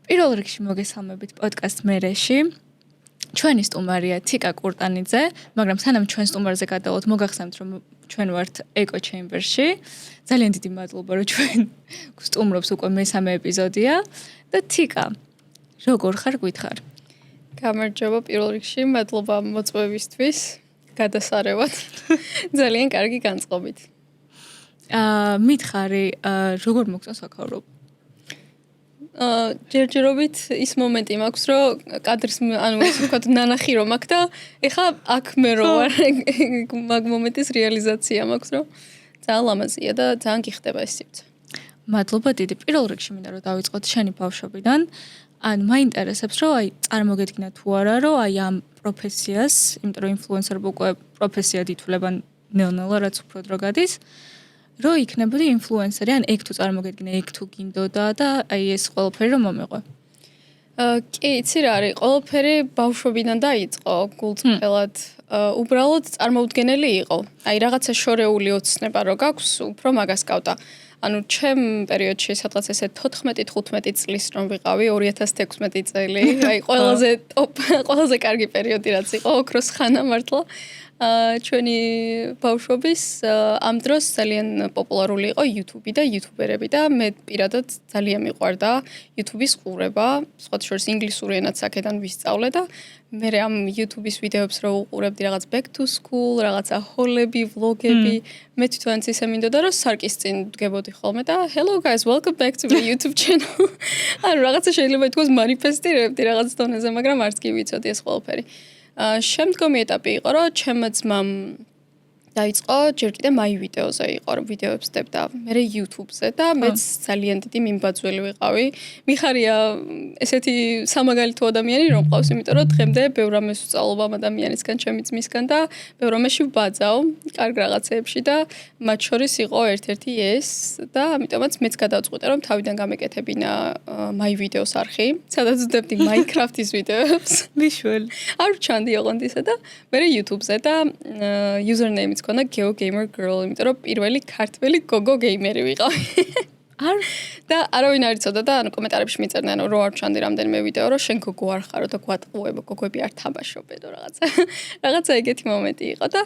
პირველ რიგში მოგესალმებით პოდკასტ მერეში. ჩვენი სტუმარია თიკა კურტანიძე, მაგრამ სანამ ჩვენ სტუმარზე გადავთ, მოგახსენებთ, რომ ჩვენ ვართ Echo Chamber-ში. ძალიან დიდი მადლობა, რომ ჩვენ გსტუმრობს უკვე მესამე ეპიზოდია და თიკა, როგორ ხარ, გითხარ? გამარჯობა პირველ რიგში, მადლობა მოწვევისთვის, გადასარევად. ძალიან კარგი განწყობით. მითხარი, როგორ მოგწონს აქაურობა? ჯერჯერობით ის მომენტი მაქვს, რომ კადრს ანუ ასე ვთქვათ, ნანახი რომ მაქვს და ეხლა აქ მე რო ვარ, მაგ მომენტის რეალიზაცია მაქვს, რომ ძალიან ლამაზია და ძალიან გიხდება ეს სივრცე. მადლობა დიდი. პირველ რიგში მინდა რომ დავიწყოთ შენი ბავშვობიდან. ან მაინტერესებს, რომ აი წარმოგედგინა თუ არა, რომ აი ამ პროფესიას, იმიტომ რომ ინფლუენსერები უკვე პროფესიად ითვლება ნელ-ნელა, რაც უფრო დრო გადის. რო იქნებოდი ინფლუენსერი, ან ეგ თუ წარმოგედგინე, ეგ თუ გინდოდა და აი ეს ყველაფერი რომ მომეყვა. კი, იცი რა არის, ყველაფერი ბავშვობიდან დაიწყო გულწრფელად. უბრალოდ წარმოუდგენელი იყო. აი რაღაცა შორეული ოცნება რო გაქვს, უფრო მაგას გავდა. ანუ ჩემ პერიოდში სადღაც ესე 14-15 წლის რომ ვიყავი 2016 წელი, აი ყველაზე კარგი პერიოდი რაც იყო, ოქროს ხანა მართლა. ჩვენი ბავშვობის ამ დროს ძალიან პოპულარული იყო YouTube და YouTuberები და მე პირადად ძალიან მიყვარდა YouTube-ის ყურება, სხვათა შორის ინგლისური ენაც აქედან ვისწავლე და მე ამ YouTube-ის ვიდეოებს რო უყურებდი რაღაც back to school, რაღაცა ჰოლები, ვლოგები, მე თვითონაც ისე მინდოდა რომ სარკის წინ დგებოდი ხოლმე და hello guys, welcome back to my YouTube channel. ანუ რაღაცა შეიძლება ითქვას манифестირებდი რაღაც დონეზე, მაგრამ არც კი ვიცოდი ეს ყველაფერი. შემდგომი ეტაპი იყო, რომ ჩემმა ძმამ დაიწყო ჯერ კიდე My Video-ზე იყო, რომ ვიდეოებს დებდა, მე YouTube-ზე და მეც ძალიან დიდი მიმბაძველი ვიყავი. მიხარია ესეთი სამაგალითო ადამიანი რომ ყავს, იმიტომ რომ დღემდე ბევრ ამას ვწავლობ ამ ადამიანისგან, ჩემი ძმისგან და ბევრ ამაში ვბაძავ, კარგ რაღაცეებში და მათ შორის იყო ერთ-ერთი ეს და ამიტომაც მეც გადავწყვიტე, რომ თავიდან გამეკეთებინა My Videos არხი, სადაც ვდებდი Minecraft-ის ვიდეოებს. მიშველი. არ ვჩანდი ოღონდ ისე და მე YouTube-ზე და username-იც ქონდა Geo Gamer Girl, იმიტომ რომ პირველი ქართველი გოგო გეიმერი ვიყავი. და არავინ არ იცოდა და ანუ კომენტარებში მიწერდნენ რომ არ ვჩანდი რამდენიმე ვიდეო, რომ შენ გოგო არ ხარო და გვატყუებო, გოგოები არ თამაშობენ რაღაცა ეგეთი მომენტი იყო და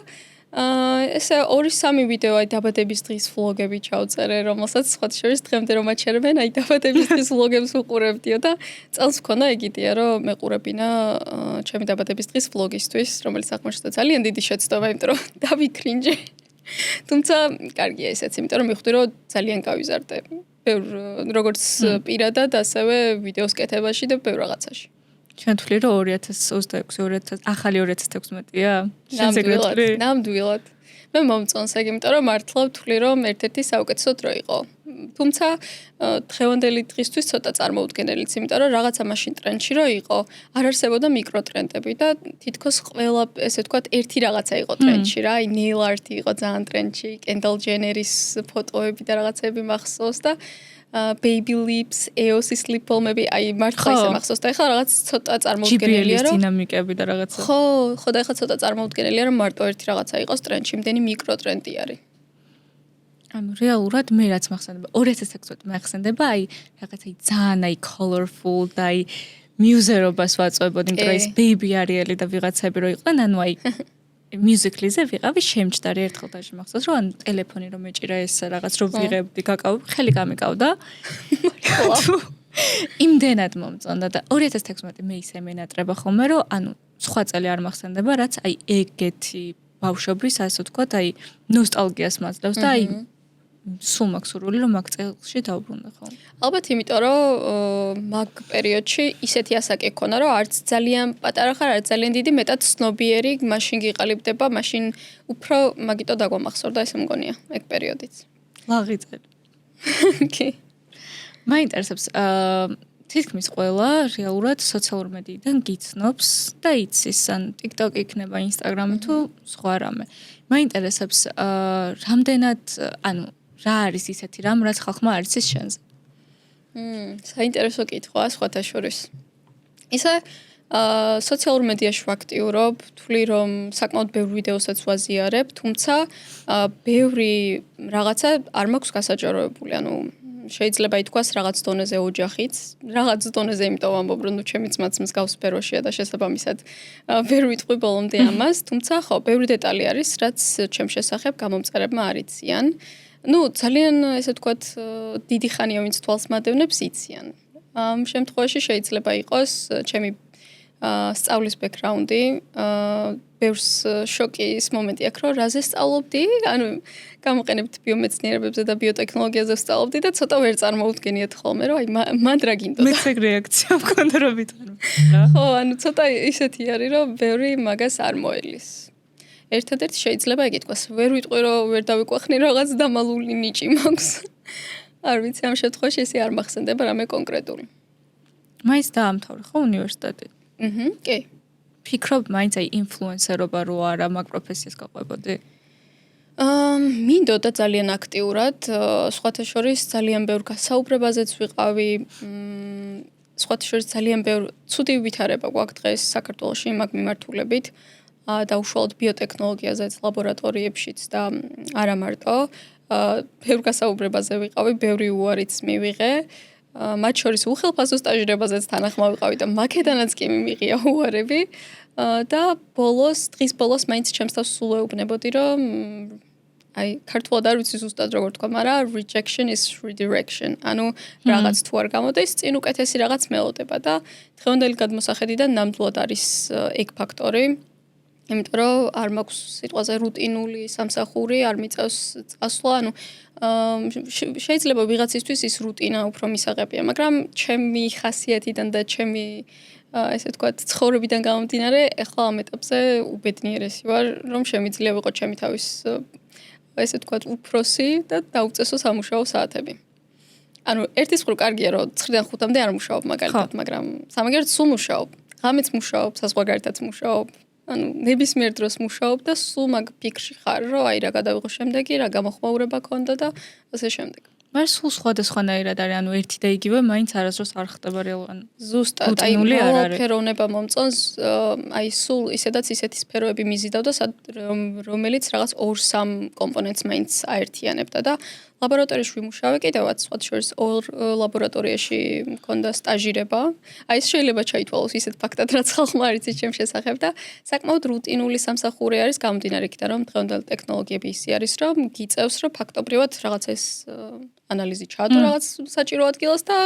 ესე 2-3 ვიდეო აი დაბადების დღის ვლოგები ჩავწერე, რომელსაც სხვათა შორის დღემდე რომ აჩერებენ, აი დაბადების დღის ვლოგებს ვუყურებდიო და წელს მქონდა ეგიდია, რომ მეყურებინა ჩემი დაბადების დღის ვლოგისთვის, რომელიც აღმოჩნდა ძალიან დიდი შეცდომა, იმიტომ რომ დავიქრინჯე. თუმცა კარგია ესეც, იმიტომ რომ მივხვდი, რომ ძალიან გავიზარდე. ბევრ როგორც პირადად, ასევე ვიდეოს კეთებაში და ბევრ რაღაცაში. ჩვენ თვლი რომ 2026 ახალი 2016-ია? ნამდვილად. მე მომწონს ეგ, იმიტომ რომ მართლა ვთვლი რომ ერთ-ერთი საუკეთესო დრო იყო. თუმცა დღევანდელი დღისთვის ცოტა წარმოუდგენელიც, იმიტომ რომ რაღაცა მაშინ ტრენდში რო იყო, არ არსებობდა მიკროტრენდები და თითქოს ყველა, ესე ვთქვათ, ერთი რაღაცა იყო ტრენდში რა, აი nail art იყო ძალიან ტრენდში, Kendall Jenner-ის ფოტოები და რაღაცები მახსოვს და baby lips, EOS-ის ლიპ-ბალმები, აი მართლა ისე მახსოვს და ეხლა რაღაც ცოტა წარმოუდგენელია რომ დინამიკები და რაღაცა. ხო და ეხლა ცოტა წარმოუდგენელია რომ მარტო ერთი რაღაცა იყოს ტრენდში, იმდენი მიკროტრენდი არის. ანუ რეალურად მე რაც მახსენდება 2016 მახსენდება აი რაღაცა ძალიან აი colorful და აი მიუზერობას ვაწვევებოდი, იმიტომ რომ ის baby Ariel და ვიღაცები რო იყვნენ, ანუ აი Musical.ly-ზე ვიყავი შემჭდარი ერთხელ დაჟე მახსოვს რომ ანუ ტელეფონი რომ მეჭირა ეს რაღაც რომ ვიღებდი, გაკავი, ხელი გამიკავდა. იმდენად მომწონდა და 2016 მე ისე მენატრება ხოლმე რომ ანუ სხვა წელი არ მახსენდება, რაც აი ეგეთი ბავშვობის, ასე ვთქვათ, აი ნოსტალგიას მაძლევს და აი სულ მაქვს სურვილი რომ მაგ წელში დავბრუნდე ხო? ალბათ იმიტომ რომ მაგ პერიოდში ისეთი ასაკი ქონა რომ არც ძალიან პატარა ხარ, არც ძალიან დიდი, მეტად ცნობიერი, მაშინ გიყალიბდება, მაშინ უფრო მაგიტო დაგვამახსოვრდა ესე მგონია ეგ პერიოდიც. ლაღი წელი. კი. მაინტერესებს თითქმის ყველა რეალურად სოციალურ მედიიდან გიცნობს და იცის, ან TikTok იქნება, Instagram თუ სხვა რამე. მაინტერესებს რამდენად, ანუ რა არის ისეთი რამ, რაც ხალხმა არ იცის შენზე? საინტერესო კითხვაა სხვათა შორის. ისე სოციალურ მედიაში ვაქტიურობ, ვთვლი რომ საკმაოდ ბევრ ვიდეოსაც ვაზიარებ, თუმცა ბევრი რაღაცა არ მაქვს გასაჯაროებული, ანუ შეიძლება ითქვას რაღაც დონეზე ოჯახიც, რაღაც დონეზე იმიტომ ვამბობ, რომ ჩემი ძმაც მსგავს სფეროშია და შესაბამისად ვერ ვიტყვი ბოლომდე ამას, თუმცა ხო, ბევრი დეტალი არის, რაც ჩემს შესახებ გამომწერებმა არ იციან. ძალიან ესე ვთქვათ, დიდი ხანია ვინც თვალს მადევნებს იციან. ამ შემთხვევაში შეიძლება იყოს ჩემი სწავლის ბექგრაუნდი, ბევრს შოკის მომენტი აქვს, რომ რაზე სწავლობდი, გამოყენებთ ბიომეცნიერებებზე და ბიოტექნოლოგიაზე ვსწავლობდი და ცოტა ვერ წარმოუდგენიათ ხოლმე, რომ მან რა გინდოდა. მეც ეგ რეაქცია მქონდა რომ ვიტყვი. ხო, ცოტა ისეთი არის, რომ ბევრი მაგას არ მოელის. ერთადერთი შეიძლება ეგ ითქვას, ვერ ვიტყვი, რომ ვერ დავიკვეხნი რაღაც დამალული ნიჭი მაქვს. არ ვიცი, ამ შემთხვევაში ესე არ მახსენდება რამე კონკრეტული. მაინც დაამთავრე ხო უნივერსიტეტი? კი. ფიქრობ მაინც აი ინფლუენსერობა რო არა მაგ პროფესიას გაყვებოდი? მინდოდა ძალიან აქტიურად, სხვათა შორის ძალიან ბევრ გასაუბრებაზეც ვიყავი, სხვათა შორის ძალიან ბევრ ცუდი ვითარება გვაქვს დღეს საქართველოში მაგ მიმართულებით და უშუალოდ ბიოტექნოლოგიაზეც ლაბორატორიებშიც და არა მარტო. ბევრ გასაუბრებაზე ვიყავი, ბევრი უარიც მივიღე. მათ შორის უხელფასო სტაჟირებაზეც თანახმა ვიყავი და მაკედანაც კი მიმიღია უარები და დღის ბოლოს მაინც ჩემს თავს სულ ეუბნებოდი, რომ აი ქართულად არ ვიცი ზუსტად როგორ თქვა, მაგრამ rejection is redirection. რაღაც თუ არ გამოდის, წინ უკეთესი რაღაც მელოდება და დღევანდელი გადმოსახედიდან ნამდვილად არის ეგ ფაქტორი. იმიტომ რომ არ მაქვს სიტყვაზე რუტინული სამსახური, არ მიწევს წასვლა, შეიძლება ვიღაცისთვის ის რუტინა უფრო მისაღებია, მაგრამ ჩემი ხასიათიდან და ჩემი ესე ვთქვათ, ცხოვრებიდან გამომდინარე, ეხლა ამ ეტაპზე უბედნიერესი ვარ, რომ შემიძლია ვიყო ჩემი თავის ესე ვთქვათ, უფროსი და დაუწესო სამუშაო საათები. ერთის მხრივ კარგია, რომ 9-დან 5-მდე არ მუშაობ მაგალითად, მაგრამ სამაგერად სულ მუშაობ. ღამეც მუშაობ, საზღვარგარეთაც მუშაობ. ნებისმიერ დროს მუშაობ და სულ მაგ ფიქრში ხარ, რომ აი რა გადავიღო შემდეგი, რა გამოხმაურება ქონდა და ასე შემდეგ. მაგრამ სულ სხვადასხვანაირად არის, ერთი და იგივე მაინც არასდროს არ ხდება რეალურად. ზუსტად, აი მრავალფეროვნება მომწონს, აი სულ ისედაც ისეთი სფეროები მიზიდავდა, რომელიც რაღაც 2-3 კომპონენტს მაინც აერთიანებდა და ლაბორატორიაში ვიმუშავე კიდევაც, სხვა შორის 2 ლაბორატორიაში მქონდა სტაჟირება. აი ეს შეიძლება ჩაითვალოს ისეთ ფაქტად, რაც ხალხმა არ იცის ჩემს შესახებ და საკმაოდ რუტინული სამსახური არის გამომდინარე იქიდან, რომ დღევანდელი ტექნოლოგიები ისე არის, რომ გიწევს, რომ ფაქტობრივად რაღაც ეს ანალიზი ჩაადო რაღაც საჭირო ადგილას და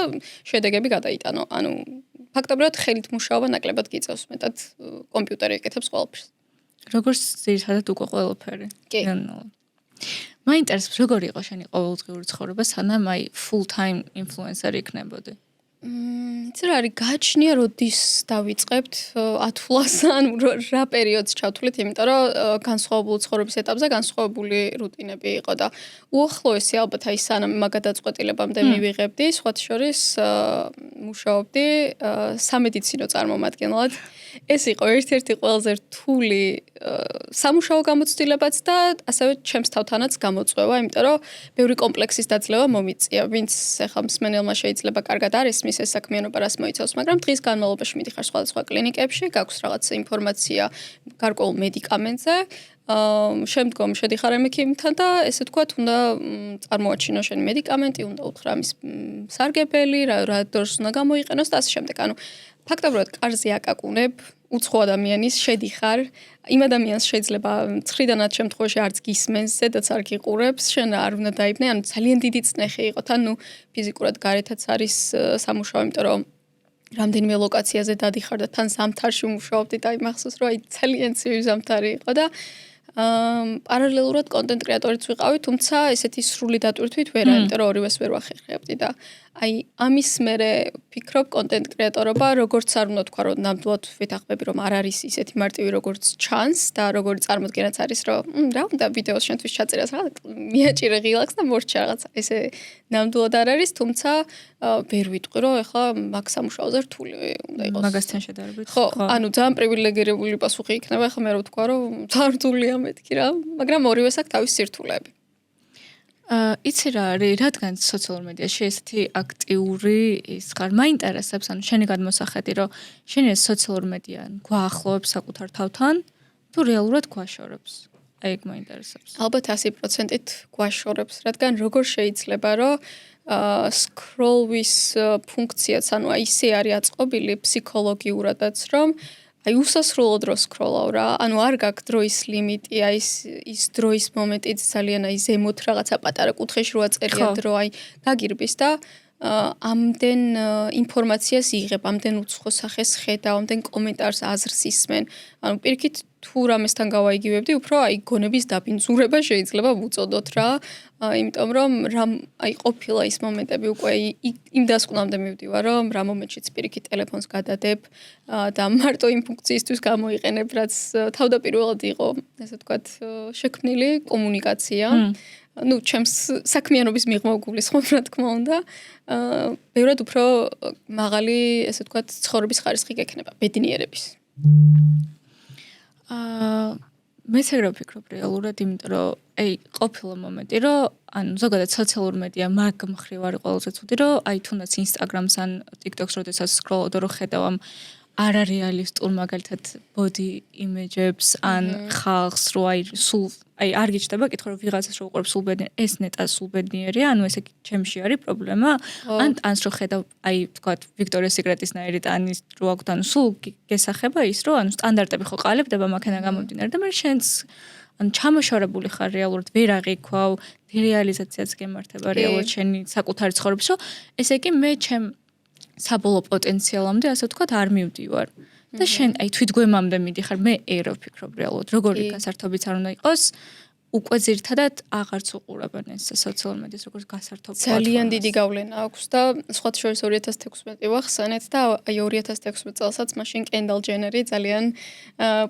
შედეგები გადაიტანო. ფაქტობრივად ხელით მუშაობა ნაკლებად გიწევს, მეტად კომპიუტერი ეკეთებს ყველაფერს. როგორც ძირითადად უკვე ყველაფერი. კი. მაინტერესებს როგორ იყო შენი ყოველდღიური ცხოვრება, სანამ აი full time influencer იქნებოდი? იცი რა არის გააჩნია როდის დავიწყებთ 10 თვლას რა პერიოდს ჩავთვლით, იმიტომ რომ განსხვავებული ცხოვრების ეტაპზე განსხვავებული რუტინები იყო და უახლოესი ალბათ აი სანამ მაგ გადაწყვეტილებამდე მივიღებდი, სხვა შორის მუშაობდი სამედიცინო წარმომადგენლად. ეს იყო ერთ-ერთი ყველაზე რთული სამუშაო გამოცდილებაც და ასევე ჩემს თავთანაც გამოწვევა, იმიტომ რომ ბევრი კომპლექსის დაძლევა მომიწია, ვინც ახლა მსმენელმა შეიძლება კარგად არ ესმის ეს საქმიანობა რას მოიცავს, მაგრამ დღის განმავლობაში მიდიხარ სხვადასხვა კლინიკებში, გაქვს რაღაც ინფორმაცია გარკვეულ მედიკამენტზე, შემდგომ შედიხარ ექიმთან და ესე ვთქვათ, უნდა წარმოაჩინო შენი მედიკამენტი, უნდა უთხრა მის სარგებელი, რა დროს უნდა გამოიყენოს და ასე შემდეგ. ფაქტობრივად კარზე აკაკუნებ უცხო ადამიანის შედიხარ, იმ ადამიანს შეიძლება 9-დანაც შემთხვევაში არც გისმენს, ზედაც არ გიყურებს, შენ არ უნდა დაიბნე, ძალიან დიდი წნეხი იყო, ფიზიკურად გარეთაც არის სამუშაო, იმიტომ რომ რამდენიმე ლოკაციაზე დადიხარ და თან ზამთარში ვმუშაობდი და მახსოვს, რომ ძალიან ცივი ზამთარი იყო და პარალელურად კონტენტ კრეატორიც ვიყავი, თუმცა ესეთი სრული დატვირთვით ვერა, იმიტომ რომ ორივეს ვერ ვახერხებდი და აი ამის მერე ვფიქრობ კონტენტ კრეატორობა როგორც არ უნდა თქვა რომ ნამდვილად ვეთანხმები რომ არ არის ისეთი მარტივი როგორც ჩანს და როგორი წარმოდგენაც არის რომ რა უნდა ვიდეოს შენთვის ჩაწერას რაღაც მიაჭირე ღილაკს და მორჩა რაღაც ესე ნამდვილად არ არის თუმცა ვერ ვიტყვი რომ ეხლა მაგ სამუშაოზე რთული უნდა იყოს მაგასთან შედარებით ხო ძალიან პრივილეგირებული პასუხი იქნება ეხლა მე რა ვთქვა რომ ძალიან რთულია მეთქი რა მაგრამ ორივეს აქვს თავის სირთულეები იცი რა არის, რადგან სოციალურ მედიაში ესეთი აქტიური ის ხარ, მაინტერესებს, შენი გადმოსახედი, რომ შენი ეს სოციალურ მედია გვაახლოვებს საკუთარ თავთან, თუ რეალურად გვაშორებს. აი ეგ მაინტერესებს. ალბათ 100%-ით გვაშორებს, რადგან როგორ შეიძლება რომ scroll-ვის ფუნქციაც, ანუ აი ისე არის აწყობილი ფსიქოლოგიურადაც, რომ აი უსასრულო დრო სკროლავ რა, ანუ არ გაქვს დროის ლიმიტი, აი ის დროის მომენტიც ძალიან აი ზემოთ რაღაცა პატარა კუთხეში როა წერია დრო, აი გაგირბის და ამდენ ინფორმაციას იღებ, ამდენ უცხო სახეს ხედავ, ამდენ კომენტარს აზრს ისმენ. ანუ პირიქით თუ რამესთან გავაიგივებდი, უფრო აი გონების დაბინძურება შეიძლება ვუწოდოთ რა. იმიტომ რომ აი ყოფილა ის მომენტები უკვე იმ დასკვნამდე მივდივარ, რომ რა მომენტშიც პირიქით ტელეფონს გადადებ და მარტო იმ ფუნქციისთვის გამოიყენებ, რაც თავდაპირველად იყო, ესე ვთქვათ, შექმნილი კომუნიკაცია. ну, ჩემს საქმიანობის მიღმა გულისხმობ, რა თქმა უნდა. ბევრად უფრო მაღალი, ესე ვთქვათ, ცხოვრების ხარისხი გექნება ბედნიერების. მეც ეგრე ვფიქრობ რეალურად, იმიტომ რომ აი ყოფილა მომენტი, რომ ანუ ზოგადად სოციალურ მედია მაგ მხრივ არის ყველაზე ცუდი, რომ აი თუნდაც Instagram-ს ან TikTok-ს როდესაც სკროლავ და რო ხედავ ამ არარეალისტურ მაგალითად body image-ებს ან ხალხს რო აი სულ აი არ გიჩნდება კითხვა რომ ვიღაცას რო უყურებს სულ ბედნიერი, ეს ნეტა სულ ბედნიერია, ანუ ესე ჩემში არის პრობლემა, ან ტანს რო ხედავ აი თქვა ვიქტორიას სიკრეტის ნაირი ტანის რო აქვს, ანუ სულ გესახება ის რომ ანუ სტანდარტები ხო ყალიბდება მაქედან გამომდინარე და მე შენს ანუ ჩამოშორებული ხარ რეალურად ვერ აღიქვავ, დერეალიზაციაც გემართება რეალურად შენი საკუთარი ცხოვრების, რომ ესე იგი მე ჩემ საბოლოო პოტენციალამდე ასე ვთქვათ არ მივდივარ. და შენ აი თვითგვემამდე მიდიხარ, მე ეგრე ვფიქრობ რეალურად, როგორი გასართობიც არ უნდა იყოს, უკვე ძირითადად აღარც უყურებენ ეს სოციალურ მედიას როგორც გასართობ პლატფორმას. ძალიან დიდი გავლენა აქვს და სხვათა შორის 2016 ვახსენეთ და აი 2016 წელსაც მაშინ კენდალ ჯენერი ძალიან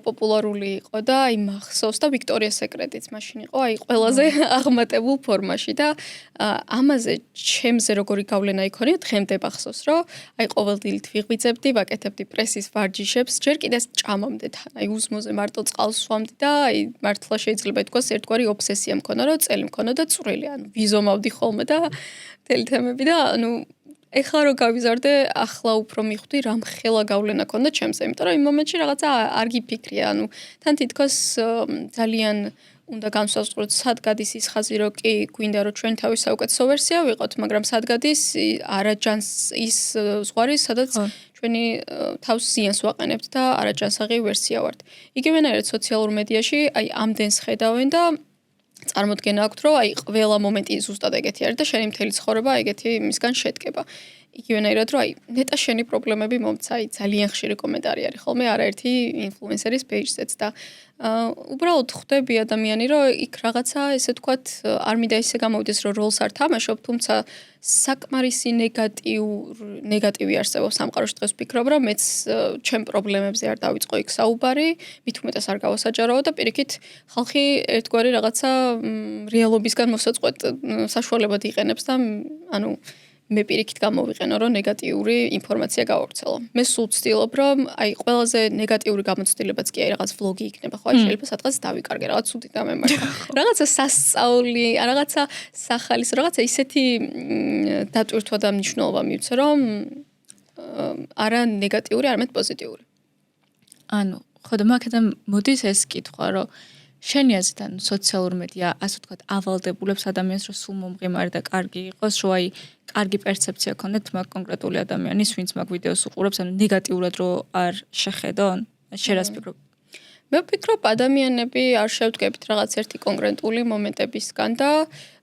პოპულარული იყო და აი მახსოვს და ვიქტორიას სეკრეტიც მაშინ იყო აი ყველაზე აღმატებულ ფორმაში და ამაზე ჩემზე როგორი გავლენა იქონია დღემდე მახსოვს რომ აი ყოველდღიურად ვიღვიძებდი, ვაკეთებდი პრესის ვარჯიშებს, ჯერ კიდე ჭამამდე თან აი უსმოზე მარტო წყალს სვამდი და აი მართლა შეიძლება ითქვას ერთგვარი ობსესია მქონდა, რომ წელი მქონდა და წვრილი, ანუ ვიზომავდი ხოლმე და მთელი თემები და ანუ ეხლა რო გავიზარდე, ახლა უფრო მიხვდი რა მხელა გავლენა ქონდა ჩემზე, იმიტომ რომ იმ მომენტში რაღაცა არ გიფიქრია, ანუ თან თითქოს ძალიან უნდა განსაზღვროთ სად გადის ის ხაზი, რომ კი გვინდა რომ ჩვენ თავის საუკეთესო ვერსია ვიყოთ, მაგრამ სად გადის არაჯანს ის ზღვარი, სადაც ჩვენი თავს ზიანს ვაყენებთ და არაჯანსაღი ვერსია ვართ. იგივენაირად სოციალურ მედიაში აი ამდენს ხედავენ და წარმოდგენა აქვთ, რომ აი ყველა მომენტი ზუსტად ეგეთი არის და შენი მთელი ცხოვრება ეგეთი მისგან შედგება. იგივენაირად რომ აი ნეტა შენი პრობლემები მომცა, აი ძალიან ხშირი კომენტარი არის ხოლმე არაერთი ინფლუენსერის პეიჯზეც და უბრალოდ ხვდები ადამიანი, რომ იქ რაღაცა ესე ვთქვათ არ მინდა ისე გამოვიდეს, რომ როლს არ თამაშობ, თუმცა საკმარისი ნეგატივი არსებობს სამყაროში დღეს ვფიქრობ, რომ მეც ჩემ პრობლემებზე არ დავიწყო იქ საუბარი, მით უმეტეს არ გავასაჯაროო და პირიქით ხალხი ერთგვარი რაღაცა რეალობისგან მოსაწყვეტ საშუალებად იყენებს და ანუ მე პირიქით გამოვიყენო, რომ ნეგატიური ინფორმაცია გავავრცელო. მე სულ ვცდილობ, რომ აი ყველაზე ნეგატიური გამოცდილებაც კი აი რაღაც ვლოგი იქნება, ხო, შეიძლება სადღაც დავიკარგე, რაღაც ცუდი დამემართა. რაღაცა სასწაული, რაღაცა სახალის, რაღაცა ისეთი დატვირთვა და მნიშვნელობა მივცე, რომ არა ნეგატიური, არამედ პოზიტიური. ანუ ხო და მაქედან მოდის ეს კითხვა, რომ შენი აზრით ან სოციალურ მედია ასე ვთქვათ ავალდებულებს ადამიანს რომ სულ მომღიმარი და კარგი იყოს, რომ აი კარგი პერცეფცია ქონდეთ მაგ კონკრეტული ადამიანის, ვინც მაგ ვიდეოს უყურებს, ანუ ნეგატიურად რო არ შეხედონ, შენ რას ფიქრობ? მე ვფიქრობ ადამიანები არ შევდგებით რაღაც ერთი კონკრეტული მომენტებისგან და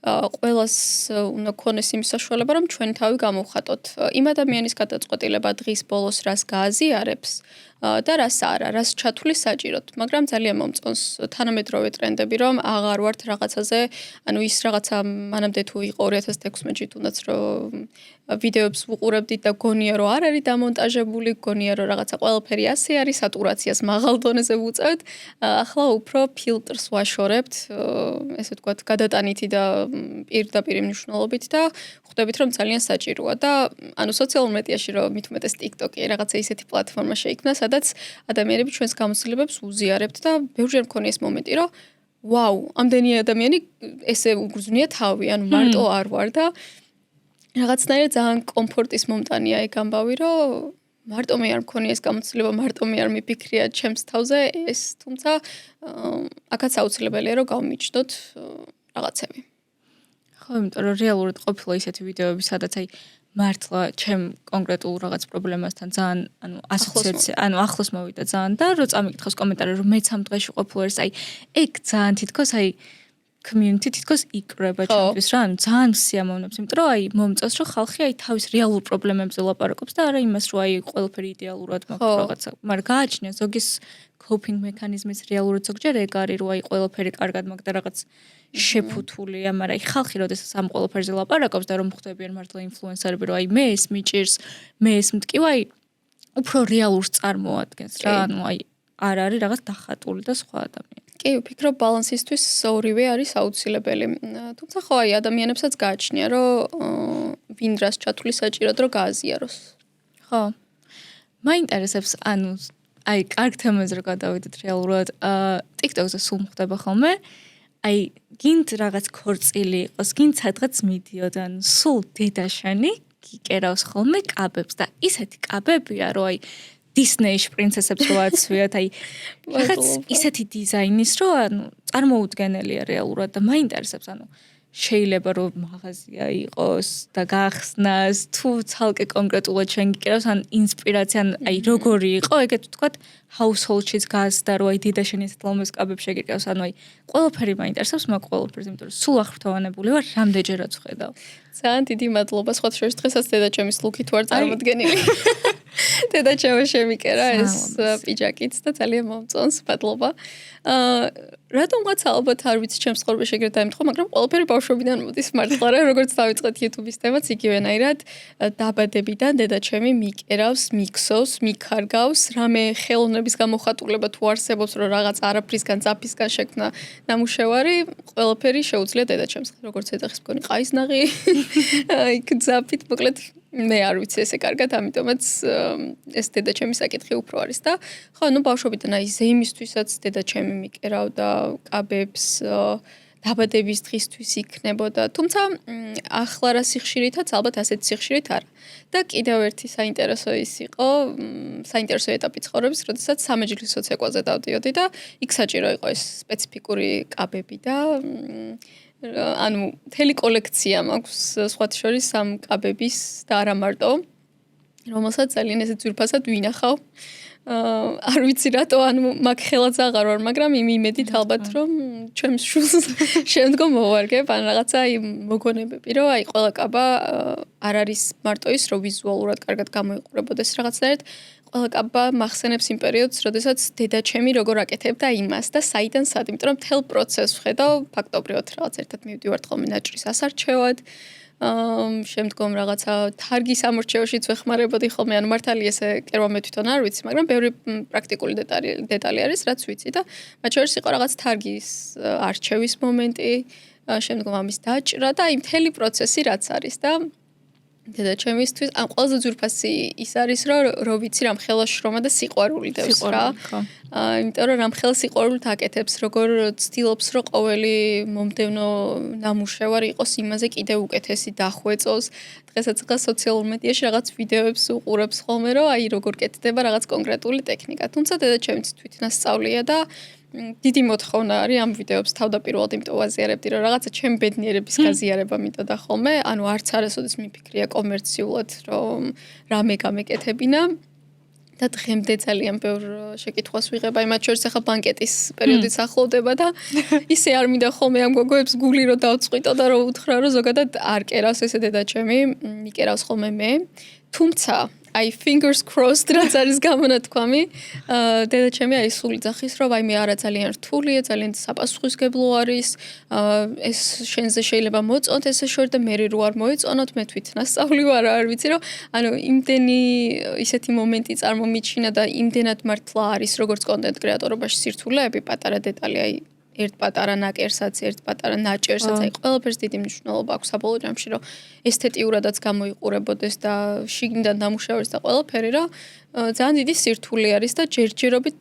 ყველას უნდა ქონდეს იმის საშუალება, რომ ჩვენი თავი გამოვხატოთ. იმ ადამიანის გადაწყვეტილება დღის ბოლოს რას გააზიარებს და რას არა, რას ჩათვლის საჭიროდ, მაგრამ ძალიან მომწონს თანამედროვე ტრენდები, რომ აღარ ვართ რაღაცაზე, ანუ ის რაღაცა მანამდე თუ იყო 2016-ში თუნდაც რომ ვიდეოებს ვუყურებდით და გონია რომ არ არის დამონტაჟებული, გონია რომ რაღაცა ყველაფერი ასე არის, სატურაციას მაღალ დონეზე ვუწევთ, ახლა უფრო ფილტრს ვაშორებთ, ესე ვთქვათ, გადატანითი და პირდაპირ მნიშვნელობით და ხვდებით რომ ძალიან საჭიროა და ანუ სოციალურ მედიაში რომ მით უმეტეს TikTok-ი რაღაცა ისეთი პლატფორმა შეიქმნა, სადაც ადამიანები ჩვენს გამოცდილებებს უზიარებთ და ბევრჯერ მქონია ეს მომენტი, რომ ვაუ, ამდენი ადამიანი ესე უგრძნია თავი, ანუ მარტო არ ვარ და რაღაცნაირად ძალიან კომფორტის მომტანია ეგ ამბავი, რომ მარტო მე არ მქონია ეს გამოცდილება, მარტო მე არ მიფიქრია ჩემს თავზე ეს, თუმცა აქაც აუცილებელია რომ გავმიჩნდოთ რაღაცები. ხო, იმიტომ რომ რეალურად ყოფილა ისეთი ვიდეოები, სადაც აი მართლა ჩემ კონკრეტულ რაღაც პრობლემასთან ძალიან ასოციაცია, ახლოს მოვიდა ძალიან და რო წამიკითხავს კომენტარი რომ მეც ამ დღეში ყოფილვარ, აი ეგ ძალიან თითქოს აი community თითქოს იკრება ჩემთვის რა, ძალიან სიამოვნებს, იმიტომ რომ აი მომწონს რომ ხალხი აი თავის რეალურ პრობლემებზე ლაპარაკობს და არა იმას რომ აი ყველაფერი იდეალურად მაქვს რაღაცა, მაგრამ გააჩნია ზოგის coping mechanism-ის რეალურად ზოგჯერ ეგ არის რომ აი ყველაფერი კარგად მაქვს და რაღაც შეფუთულია, მაგრამ აი ხალხი როდესაც ამ ყველაფერზე ლაპარაკობს და რომ ხვდებიან მართლა ინფლუენსერები რომ აი მე ეს მიჭირს, მე ეს მტკივა, აი უფრო რეალურს წარმოადგენს რა, აი არ არის რაღაც დახატული და სხვა ადამიანი. კი, ვფიქრობ ბალანსისთვის ორივე არის აუცილებელი. თუმცა ხო აი ადამიანებსაც გააჩნია რომ ვინ რას ჩათვლი საჭიროდ რომ გააზიაროს. ხო. მაინტერესებს აი კარგ თემაზე რომ გადავიდეთ რეალურად, TikTok-ზე სულ ხდება ხოლმე აი გინდ რაღაც ქორწილი იყოს, გინდ სადღაც მიდიოდა, სულ დედაშენი გიკერავს ხოლმე კაბებს და ისეთი კაბებია, რომ აი Disney-ში პრინცესებს რო აცვიათ, აი რაღაც ისეთი დიზაინის, რომ წარმოუდგენელია რეალურად და მაინტერესებს, შეიძლება რომ მაღაზია იყოს და გახსნას, თუ ცალკე კონკრეტულად შენ გიკერავს, ინსპირაცია, აი როგორი იყო, ეგეთ ვთქვათ, household-შიც გაზდა, რომ აი დედაშენი ესეთ ლომეს კაბებს შეგიკრავს, აი ყველაფერი მაინტერესებს, მაგ ყველაფერს, იმიტომ რომ სულ აღფრთოვანებული ვარ, რამდენჯერაც ვხედავ. ძალიან დიდი მადლობა, სხვა შორის დღესაც დედაჩემის ლუკით ვარ წარმოდგენილი. დედაჩემო შემიკერა ეს პიჯაკიც და ძალიან მომწონს, მადლობა. რატომღაც ალბათ არ ვიცი ჩემს ცხოვრებაში ეგრეთ დაემთხვა, მაგრამ ყველაფერი ბავშვობიდან მოდის მართლა რა, როგორც დავიწყეთ YouTube-ის თემაც იგივენაირად დაბადებიდან დედაჩემი მიკერავს, მიქსოს, მიქარგავს, რამე ხელოვნების გამოხატულება თუ არსებობს, რომ რაღაც არაფრისგან, ძაფისგან შექმნა ნამუშევარი, ყველაფერი შეუძლია დედაჩემს, როგორც ეძახის მქონი ყაისნაღი, აი ძაფით, მოკლედ მე არ ვიცი ესე კარგად, ამიტომაც ეს დედაჩემის საკითხი უფრო არის და ხო, ბავშვობიდან აი ზეიმისთვისაც დედაჩემი მიკერავდა კაბებს, დაბადების დღისთვის იქნებოდა, თუმცა ახლა რა სიხშირითაც ალბათ ასეთ სიხშირით არა. და კიდევ ერთი საინტერესო ის იყო, საინტერესო ეტაპი ცხოვრების, როდესაც სამეჯლისო ცეკვაზე დავდიოდი და იქ საჭირო იყო ეს სპეციფიკური კაბები და მთელი კოლექცია მაქვს სხვათა შორის ამ კაბების და არა მარტო, რომელსაც ძალიან ესე ძვირფასად ვინახავ. არ ვიცი რატო, მაგ ხელაც აღარ ვარ, მაგრამ იმედით ალბათ, რომ ჩემს შულს შემდგომ მოვარგებ, რაღაცა მოგონებები, რომ აი ყველა კაბა არ არის მარტო ის, რომ ვიზუალურად კარგად გამოიყურებოდეს რაღაცნაირად, ყველა კაბა მახსენებს იმ პერიოდს, როდესაც დედაჩემი როგორ აკეთებდა იმას და საიდან სად, იმიტომ რომ მთელ პროცესს ვხედავ, ფაქტობრივად რაღაც ერთად მივდივართ ხოლმე ნაჭრის ასარჩევად, შემდგომ რაღაცა თარგის ამორჩევაშიც ვეხმარებოდი ხოლმე, მართალია ესე კერვა მე თვითონ არ ვიცი, მაგრამ ბევრი პრაქტიკული დეტალი არის, რაც ვიცი და მათ შორის იყო რაღაც თარგის არჩევის მომენტი, შემდგომ ამის დაჭრა და აი მთელი პროცესი რაც არის და დედაჩემისთვის ამ ყველაზე ძვირფასი ის არის, რომ ვიცი რამ ხელა შრომა და სიყვარული დევს რა. იმიტომ რომ რამ ხელა სიყვარულით აკეთებს, როგორ ცდილობს, რომ ყოველი მომდევნო ნამუშევარი იყოს იმაზე კიდევ უკეთესი დახვეწოს. დღესაც ხა სოციალურ მედიაში რაღაც ვიდეოებს უყურებს ხოლმე, რომ აი როგორ კეთდება რაღაც კონკრეტული ტექნიკა. თუმცა დედაჩემიც თვითნასწავლია და დიდი მოთხოვნა არის ამ ვიდეოებს თავდაპირველად იმიტომ ვაზიარებდი, რომ რაღაცა ჩემი ბედნიერების გაზიარება მინდოდა ხოლმე, არც არასოდეს მიფიქრია კომერციულად, რომ რამე გამეკეთებინა და დღემდე ძალიან ბევრ შეკითხვას ვიღებ, აი მათ შორის ახლა ბანკეტის პერიოდიც ახლოვდება და ისე არ მინდა ხოლმე ამ გოგოებს გული რომ დავწყვიტო და რომ უთხრა, რომ ზოგადად არ კერავს ესე დედაჩემი, მიკერავს ხოლმე მე, თუმცა აი fingers crossed რაც არის გამონათქვამი, დედაჩემი აი სული ძახის, რომ აი მე არა ძალიან რთულია, ძალიან საპასუხისგებლო არის, ეს შენზე შეიძლება მოწონთ ესე შორ და მე რო არ მოეწონოთ, მე თვითნასწავლი ვარ, არ ვიცი რომ იმდენი ისეთი მომენტი წარმომიჩინა და იმდენად მართლა არის როგორც კონტენტ კრეატორობაში სირთულეები, პატარა დეტალი აი ერთ პატარა ნაკერსაც, ერთ პატარა ნაჭერსაც, აი ყველაფერს დიდი მნიშვნელობა აქვს საბოლოო ჯამში, რომ ესთეტიურადაც გამოიყურებოდეს და შიგნიდან დამუშავდეს და ყველაფერი, რომ ძალიან დიდი სირთულე არის და ჯერჯერობით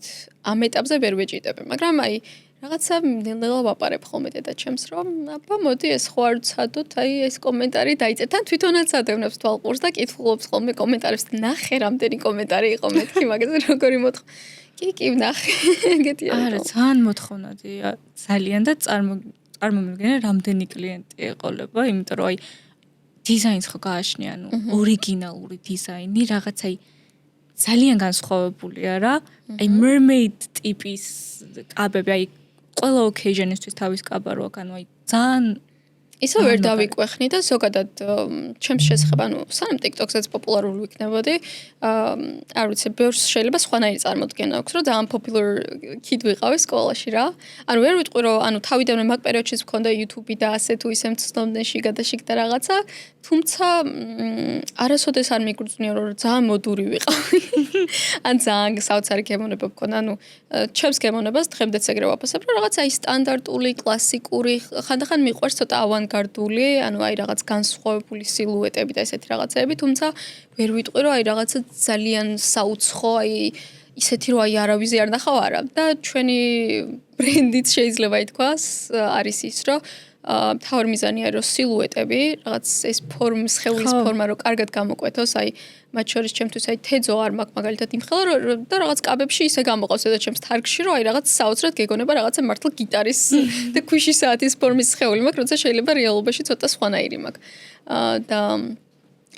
ამ ეტაპზე ვერ ვეჭიდები, მაგრამ აი რაღაცა ნელ-ნელა ვაპარებ ხოლმე დედაჩემს, რომ აბა მოდი ეს ხო არ ვცადოთ, აი ეს კომენტარი დაიწერ. თან თვითონაც ადევნებს თვალყურს და კითხულობს ხოლმე კომენტარებს. ნახე რამდენი კომენტარი იყო მეთქი მაგაზე როგორი მოთხ. კი, ნახე. ეგეთია. არა, ძალიან მოთხოვნადია. ძალიან და წარმომიდგენე რამდენი კლიენტი ეყოლება, იმიტომ რომ აი დიზაინს ხო გააჩნია, ორიგინალური დიზაინი, რაღაც აი ძალიან განსხვავებულია რა. აი mermaid ტიპის კაბები, აი ყველა occasion-ისთვის თავის კაბა რო აქვს, ანუ აი ძალიან ისე ვერ დავიკვეხნი და ზოგადად ჩემს შესახებ, ანუ სანამ TikTok-საც პოპულარული ვიქნებოდი, არ ვიცი, ბევრს შეიძლება სხვანაირი წარმოდგენა აქვს, რომ ძალიან popular kid ვიყავი სკოლაში რა. ანუ ვერ ვიტყვი, რომ ანუ თავიდანვე მაგ პერიოდშიც მქონდა YouTube და ასე თუ ისე მცნობდნენ შიგადაშიგ და რაღაცა, თუმცა არასოდეს არ მიგრძნია, რომ ძალიან მოდური ვიყავი. ან ძალიან საოცარი გემონება მქონდა, ანუ ჩემს გემონებას დღემდეც ეგრე ვაფასებ, რომ რაღაცა ის სტანდარტული, კლასიკური, ხანდახან მიყვარს ცოტა ავანგარდული, ანუ აი რაღაც განსხვავებული სილუეტები და ესეთი რაღაცეები, თუმცა ვერ ვიტყვი, რომ აი რაღაცა ძალიან საუცხო, აი ისეთი რომ აი არავის არ ნახავ არა და ჩვენი ბრენდით შეიძლება ითქვას არის ის, რომ თავი მიზანი არის რომ სილუეტები, რაღაც ეს ფორმის, სხეულის ფორმა რო კარგად გამოკვეთოს, აი მათ შორის ჩემთვის აი თეძო არ მაქვს მაგალითად იმხელა და რაღაც კაბებში ისე გამოყავს და ჩემს თარგში რომ აი რაღაც საოცრად გეგონება რაღაცა მართლა გიტარის და ქვიშის საათის ფორმის სხეული მაქვს, როცა შეიძლება რეალობაში ცოტა სხვანაირი მაქვს. და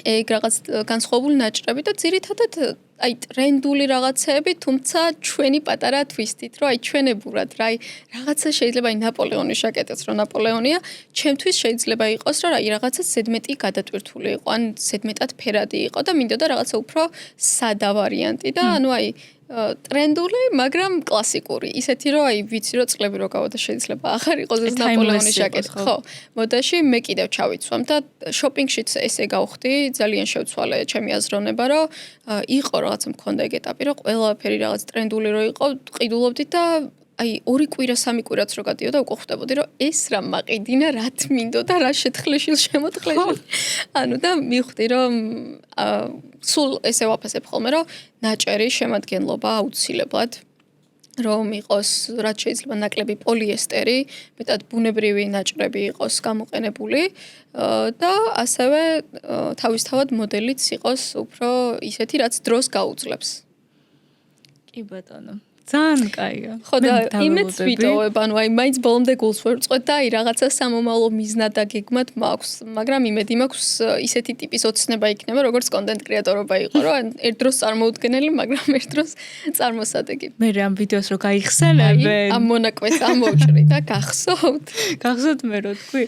ეგ რაღაც განსხვავებული ნაჭრები და ძირითადად აი ტრენდული რაღაცეები, თუმცა ჩვენი პატარა twist-ით, რომ აი ჩვენებურად რა, აი რაღაცა შეიძლება აი ნაპოლეონის ჟაკეტიც რომ ნაპოლეონია, ჩემთვის შეიძლება იყოს, რომ აი რაღაცა ზედმეტი გადატვირთული იყო, ან ზედმეტად ფერადი იყო და მინდოდა რაღაცა უფრო სადა ვარიანტი და ანუ აი ტრენდული, მაგრამ კლასიკური. ისეთი რომ აი ვიცი რომ წლები რო გავა და შეიძლება აღარ იყოს ეს ნაპოლეონის ჟაკეტი, ხო? მოდაში მე კიდევ ჩავიცვამ და შოპინგშიც ესე გავხდი, ძალიან შევცვალე ჩემი აზროვნება, რომ იყო რაღაც მქონდა ეგ ეტაპი, რომ ყველაფერი რაღაც ტრენდული რო იყო, ყიდულობდი და აი 2 კვირა, 3 კვირაც რო გადიოდა, უკვე ხვდებოდი, რომ ეს რა მაყიდინა, რა თმინდოდა, რა შეთხლეშილ შემოთხლეშილ. ანუ და მივხვდი, რომ სულ ესე ვაფასებ ხოლმე, რომ ნაჭერი შემადგენლობა აუცილებლად რომ იყოს რაც შეიძლება ნაკლები პოლიესტერი, მეტად ბუნებრივი ნაჭრები იყოს გამოყენებული და ასევე თავისთავად მოდელიც იყოს უფრო ისეთი, რაც დროს გაუძლებს. კი ბატონო. ძალიან კაია. ხო და იმედს ვიტოვებ, ანუ აი მაინც ბოლომდე გულს ვერ ვწყვეტ და აი რაღაცა სამომავლო მიზნად და გეგმად მაქვს, მაგრამ იმედი მაქვს ისეთი ტიპის ოცნება იქნება, როგორც კონტენტ კრეატორობა იყო, რომ ერთ დროს წარმოუდგენელი, მაგრამ ერთ დროს წარმოსადეგი. მე ამ ვიდეოს რო გაიხსენებენ. ამ მონაკვეთს ამოვჭრი და გახსოვთ. გახსოვთ მე რო თქვი.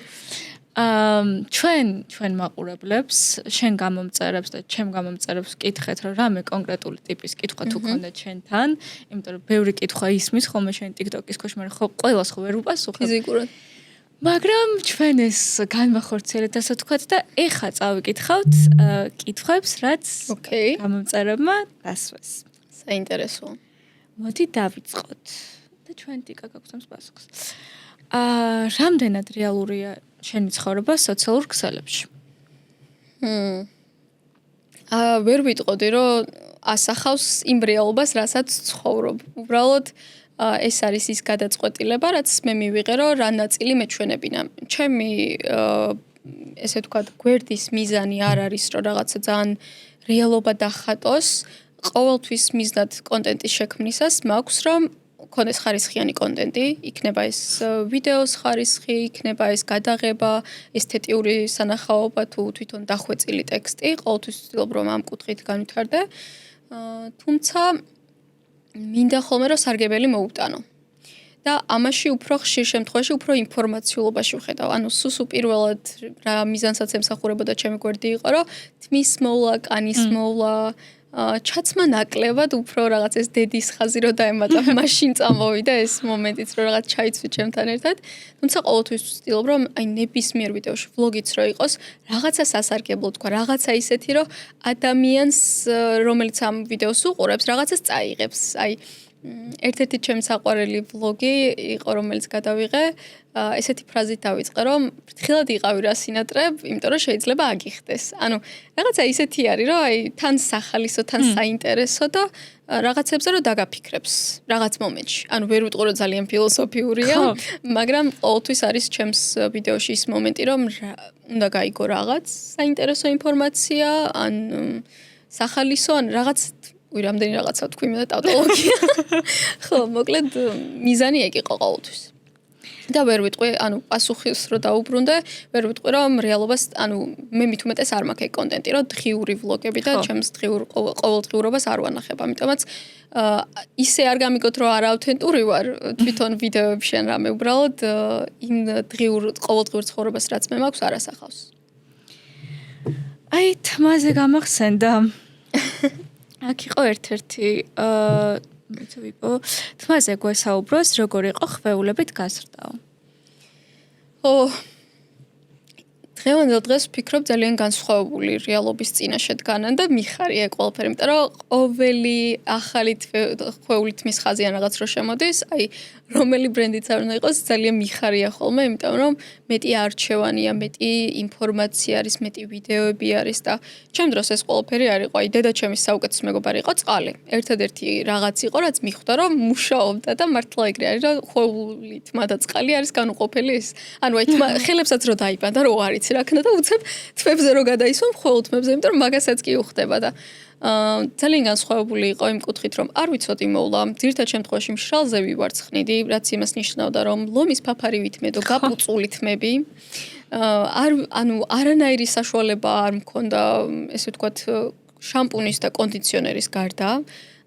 ჩვენ მაყურებლებს, შენ გამომწერებს და ჩემ გამომწერებს ვკითხეთ, რომ რამე კონკრეტული ტიპის კითხვა თუ ქონდა ჩვენთან, იმიტომ რომ ბევრი კითხვა ისმის ხოლმე შენ TikTok-ის ქვეშ, მაგრამ ხო ყველას ხო ვერ უპასუხებ. ფიზიკურად. მაგრამ ჩვენ ეს განმახორციელეთ ასე ვთქვათ და ეხა წავიკითხავთ კითხვებს, რაც გამომწერებმა დასვეს. საინტერესოა. მოდი დავიწყოთ. და ჩვენ ტიკა გაგვცემს პასუხს. რამდენად რეალურია შენი ცხოვრება სოციალურ ქსელებში? ვერ ვიტყოდი, რომ ასახავს იმ რეალობას, რასაც ცხოვრობ. უბრალოდ ეს არის ის გადაწყვეტილება, რაც მე მივიღე, რომ რა ნაწილი მეჩვენებინა. ჩემი ესე ვთქვათ, გვერდის მიზანი არ არის, რომ რაღაცა ძალიან რეალობა დახატოს. ყოველთვის მიზნად კონტენტის შექმნისას მაქვს, რომ ქონდეს ხარისხიანი კონტენტი, იქნება ეს ვიდეოს ხარისხი, იქნება ეს გადაღება, ესთეტიური სანახაობა თუ თვითონ დახვეწილი ტექსტი, ყოველთვის ვცდილობ რომ ამ კუთხით განვითარდე. თუმცა მინდა ხოლმე რომ სარგებელი მოუტანო. და ამაში უფრო ხშირ შემთხვევაში უფრო ინფორმაციულობაში ვხედავ. ანუ სულ პირველად რა მიზანსაც ემსახურებოდა ჩემი გვერდი იყო, რომ თმის მოვლა, კანის მოვლა, ჩაცმა ნაკლებად უფრო რაღაც ეს დედის ხაზი რო დაემატა, მაშინ წამოვიდა ეს მომენტიც, რომ რაღაც ჩაიცვი ჩემთან ერთად. თუმცა ყოველთვის ვცდილობ, რომ აი ნებისმიერ ვიდეოში ვლოგიც რო იყოს, რაღაცა სასარგებლო თქვა, რაღაცა ისეთი, რომ ადამიანს, რომელიც ამ ვიდეოს უყურებს, რაღაცას წაიღებს. აი ერთ-ერთი ჩემი საყვარელი ვლოგი იყო, რომელიც გადავიღე, ესეთი ფრაზით დავიწყე, რომ ფრთხილად იყავი რა სინატრებ, იმიტომ რომ შეიძლება აგიხდეს. ანუ რაღაცა ისეთი არის, რომ აი თან სახალისო, თან საინტერესო და რაღაცებზე რომ დაგაფიქრებს რაღაც მომენტში. ანუ ვერ ვიტყვი რომ ძალიან ფილოსოფიურია, მაგრამ ყოველთვის არის ჩემს ვიდეოში ის მომენტი, რომ უნდა გაიგო რაღაც საინტერესო ინფორმაცია, ან სახალისო, ან რაღაც რამდენი რაღაცა თქვი მე და ტავტოლოგია. ხო, მოკლედ მიზანი ეგ იყო ყოველთვის. და ვერ ვიტყვი, ანუ პასუხის რო დაუბრუნდე, ვერ ვიტყვი რომ რეალობას, ანუ მე მით უმეტეს არ მაქვს ეგ კონტენტი, რომ დღიური ვლოგები და ჩემს ყოველდღიურობას არ ვანახებ. ამიტომაც ისე არ გამიგოთ რომ არა ავთენტური ვარ თვითონ ვიდეოებში ან რამე, უბრალოდ იმ ყოველდღიურ ცხოვრებას რაც მე მაქვს არ ასახავს. აი თმაზე გამახსენდა. აქ იყო ერთ-ერთი მეც ვიყო თმაზე გვესაუბროს როგორ იყო ხვეულებით გაზრდაო. დღევანდელ დღეს ვფიქრობ ძალიან განსხვავებული რეალობის წინაშე დგანან და მიხარია ყველაფერი, იმიტომ რომ ყოველი ახალი ხვეული თმის ხაზი ან რაღაც რო შემოდის, აი რომელი ბრენდიც არ უნდა იყოს, ძალიან მიხარია ხოლმე, იმიტომ რომ მეტი არჩევანია, მეტი ინფორმაცია არის, მეტი ვიდეოები არის და ჩემ დროს ეს ყველაფერი არ იყო. აი დედაჩემის საუკეთესო მეგობარი იყო წყალი. ერთადერთი რაღაც იყო, რაც მიხვდა რომ მუშაობდა და მართლა ეგრე არის, რომ ხვეული თმა და წყალი არის განუყოფელი ის. ანუ აი თმა ხელებსაც რო დაიბანდა, რო არიცი რა ქნა და უცებ თმებზე რო გადაისვა ხვეულ თმებზე, იმიტომ რომ მაგასაც კი უხდება და ძალიან განსხვავებული იყო იმ კუთხით, რომ არ ვიცოდი მოვლა. ძირითად შემთხვევაში მშრალზე ვივარცხნიდი, რაც იმას ნიშნავდა, რომ ლომის ფაფარი ვითმედო, გაპუწული თმები. ანუ არანაირი საშუალება არ მქონდა, ესე ვთქვათ, შამპუნის და კონდიციონერის გარდა.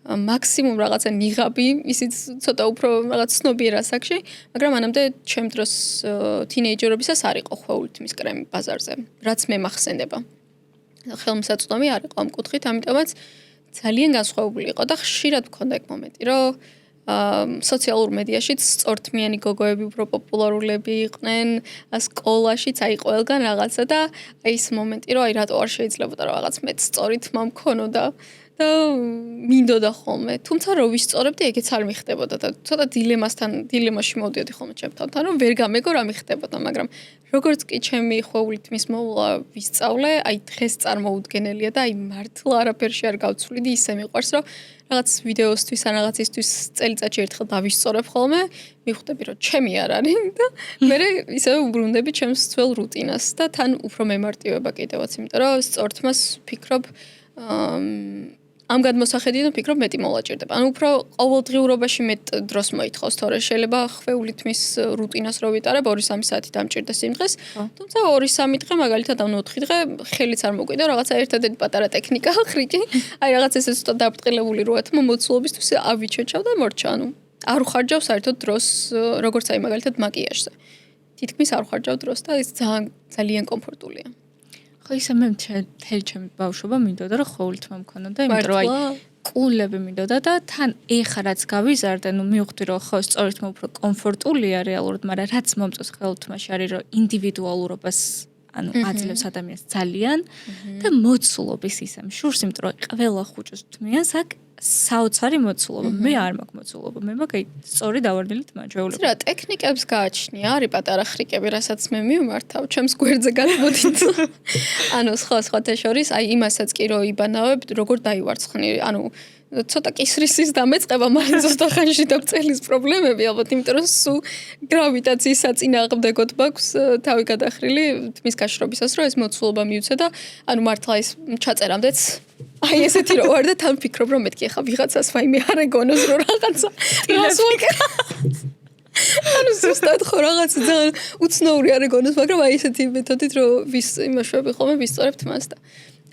მაქსიმუმ რაღაცა ნიღაბი, ისიც ცოტა უფრო რაღაც ცნობიერ ასაკში, მაგრამ მანამდე ჩემ დროს თინეიჯერობისას არ იყო ხვეული თმის კრემი ბაზარზე, რაც მე მახსენდება. ხელმისაწვდომი არ იყო ამ კუთხით, ამიტომაც ძალიან განსხვავებული იყო და ხშირად მქონდა ეგ მომენტი, რომ სოციალურ მედიაშიც სწორთმიანი გოგოები უფრო პოპულარულები იყვნენ, სკოლაშიც აი ყველგან რაღაცა და აი ეს მომენტი, რომ აი რატო არ შეიძლება და რაღაც მეც სწორი თმა მქონოდა და მინდოდა ხოლმე. თუმცა რო ვისწორებდი, ეგეც არ მიხდებოდა და ცოტა დილემაში მოვდიოდი ხოლმე ჩემთან, რომ ვერ გამეგო რა მიხდებოდა, მაგრამ როგორც კი ჩემი ხვეული თმის მოვლა ვისწავლე, აი დღეს წარმოუდგენელია და აი მართლა არაფერში არ გავცვლიდი, ისე მიყვარს, რომ რაღაც ვიდეოსთვის ან რაღაცისთვის წელიწადში ერთხელ დავისწორებ ხოლმე, მივხვდები, რომ ჩემი არ არის და მე ისევ უბრუნდები ჩემს ძველ რუტინას და თან უფრო მემარტივება კიდევაც, იმიტომ რომ სწორ თმას ვფიქრობ ამ გადმოსახედიდან ვფიქრობ მეტი მოვაჭირდება. ანუ უფრო ყოველდღიურობაში მეტ დროს მოითხოვს, თორე შეიძლება ხვეული თმის რუტინას რო ვიტარებ 2-3 საათი დამჭირდეს იმ დღეს, თუმცა 2-3 დღე მაგალითად ან 4 დღე ხელიც არ მოკვიდა, რაღაცა ერთადერთი პატარა ტექნიკა ხრიკი, აი რაღაც ესე ცოტა დაბრწყილებული როა თმა მოცულობისთვის ავიჩეჩავ და მორჩა, ანუ არ უხარჯავ საერთოდ დროს, როგორც აი მაგალითად მაკიაჟზე. თითქმის არ უხარჯავ დროს და ეს ძალიან კომფორტულია. ხო ისე მე მთელი ჩემი ბავშვობა მინდოდა რომ ხვეული თმა მქონოდა, იმიტომ რომ აი კულები მინდოდა და თან ეხა რაც გავიზარდე, ნუ მივხვდი რომ ხო სწორედ თმა უფრო კომფორტულია რეალურად, მაგრამ რაც მომწონს ხვეულ თმაში არის რომ ინდივიდუალურობას ანუ აძლევს ადამიანს ძალიან და მოცულობის ისე მშურს, იმიტომ რომ ყველა ხუჭოს თმიანს აქ საოცარი მოცულობა. მე არ მაქვს მოცულობა, მე მაქვს სწორი დავარდნილი თმა ჩვეულება. რა ტექნიკებს გააჩნია, არის პატარა ხრიკები, რასაც მე მივმართავ, ჩემს გვერდზე გადმოდით. ანუ სხვა შორის, აი იმასაც კი რო იბანავებ, როგორ დაივარცხნი, ანუ ცოტა კისრისის დამეწყება მალე ზუსტახანში დაბწელის პრობლემები, ალბათ იმიტომ რომ სულ გრავიტაციის საწინააღმდეგოდ მაქვს თავი გადახრილი თმის გაშრობისას, რომ ეს მოცულობა მივცე და ანუ მართლა ეს ჩაწერამდეც აი ესეთი რო ვარ და თან ვფიქრობ რომ მეთქი ახლა ვიღაცას ვაიმე არ ეგონოს რომ რაღაცა რას ვაკეთე. ანუ ზუსტად ხო რაღაცა ძალიან უცნაური არ ეგონოს, მაგრამ აი ესეთი მეთოდით რომ ვის იმაშვები ხოლმე ვისწორებ თმას და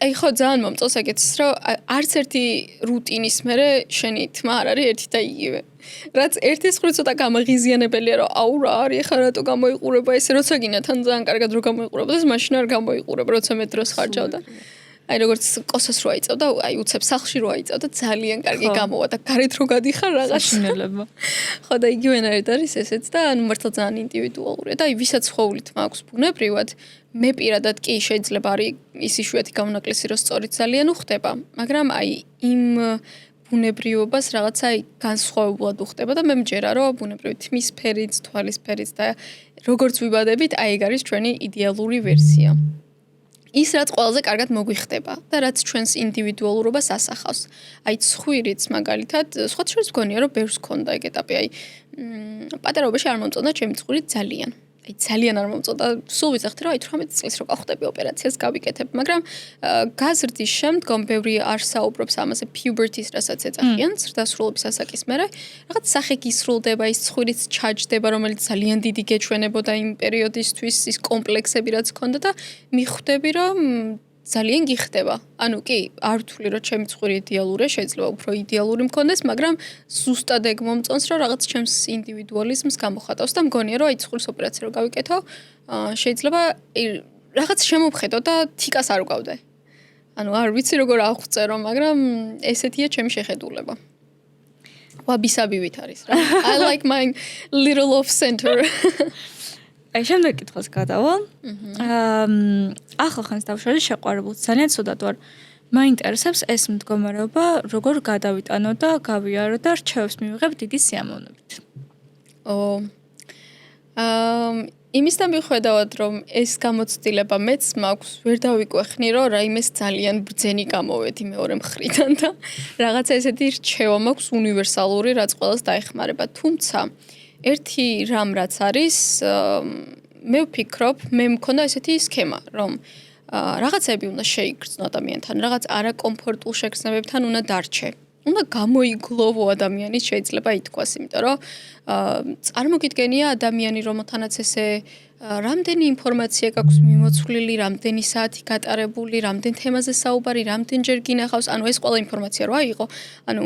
აი ხო ძალიან მომწონს ეგეც რომ არც ერთი რუტინის მერე შენი თმა არ არის ერთი და იგივე. რაც ერთის მხრივ ცოტა გამაღიზიანებელია რომ აუ რა არის ახლა რატო გამოიყურება ესე როცა გინდა თან ძალიან კარგად რო გამოიყურებოდეს, მაშინ არ გამოიყურებ, როცა მე დროს ხარჯავ და აი როგორც კოსას რო აიწევ და აი უცებ სახლში რო აიწევ და ძალიან კარგი გამოვა და გარეთ რო გადიხარ რაღაც შინელება. ხო და იგივენაირად არის ესეც და ანუ მართლა ძალიან ინდივიდუალურია და აი ვისაც ხვეული თმა აქვს ბუნებრივად მე პირადად კი შეიძლება არის ის იშვიათი გამონაკლისი რომ სწორიც ძალიან უხდება, მაგრამ აი იმ ბუნებრიობას რაღაცა განსხვავებულად უხდება და მე მჯერა რომ ბუნებრივი თმის ფერიც, თვალის ფერიც და როგორც ვიბადებით, აი ეგ არის ჩვენი იდეალური ვერსია. ის რაც ყველაზე კარგად მოგვიხდება და რაც ჩვენს ინდივიდუალურობას ასახავს. აი ცხვირიც მაგალითად, სხვა შორის გონია რომ ბევრს ქონდა ეგ ეტაპი, აი პატარაობაში არ მომწონდა ჩემი ცხვირი ძალიან. აი ძალიან არ მომწონდა. სულ ვიძახდი რომ აი 18 წელს რო გავხდები ოპერაციას გავიკეთებ, მაგრამ გაზრდის შემდგომ ბევრი არ საუბრობს ამაზე puberty-ს, რასაც ეძახიან, ზრდასრულობის ასაკის მერე, რაღაც სახე გისრულდება, ის ცხვირიც ჩაჯდება, რომელიც ძალიან დიდი გეჩვენებოდა იმ პერიოდისთვის, ის კომპლექსები რაც ჰქონდა და მიხვდები რომ ძალიან გიხდება. ანუ კი, არ ვთვლი რომ ჩემი ცხვირი იდეალურია, შეიძლება უფრო იდეალური მქონდეს, მაგრამ ზუსტად ეგ მომწონს, რომ რაღაც ჩემს ინდივიდუალიზმს გამოხატავს და მგონია რომ აი ცხვრის ოპერაცია რო გავიკეთო, შეიძლება რაღაც შემოვხედო და თიკას არ ვგავდე. ანუ არ ვიცი როგორ აღწერო, მაგრამ ესეთია ჩემი შეხედულება. ვაბისაბივით არის რა. I like my little off center. აი შემდეგ კითხვას გადავალ. ახლა ხანს დავშალე შეყვარებულს ძალიან ცუდად ვარ. მაინტერესებს ეს მდგომარეობა, როგორ გადავიტანო და გავიარო და რჩევებს მივიღებ დიდი სიამოვნებით. იმისთან მიუხედავად, რომ ეს გამოცდილება მეც მაქვს, ვერ დავიკვეხნი, რომ რაიმეს ძალიან ბრძენი გამოვედი მეორე მხრიდან და რაღაცა ესეთი რჩევა მაქვს უნივერსალური, რაც ყველას დაეხმარება. თუმცა ერთი რამ რაც არის, მე ვფიქრობ, მე მქონდა ესეთი სქემა, რომ რაღაცები უნდა შეიგრძნო ადამიანთან, რაღაც არაკომფორტულ შეგრძნებებთან უნდა დარჩე. უნდა გამოიგლოვო ადამიანი, შეიძლება ითქვას, იმიტომ რომ წარმოგიდგენია ადამიანი, რომელთანაც ესე რამდენი ინფორმაცია გაქვს მიმოცვლილი, რამდენი საათი გატარებული, რამდენ თემაზე საუბარი, რამდენჯერ გინახავს, ანუ ეს ყველა ინფორმაცია რა იყო, ანუ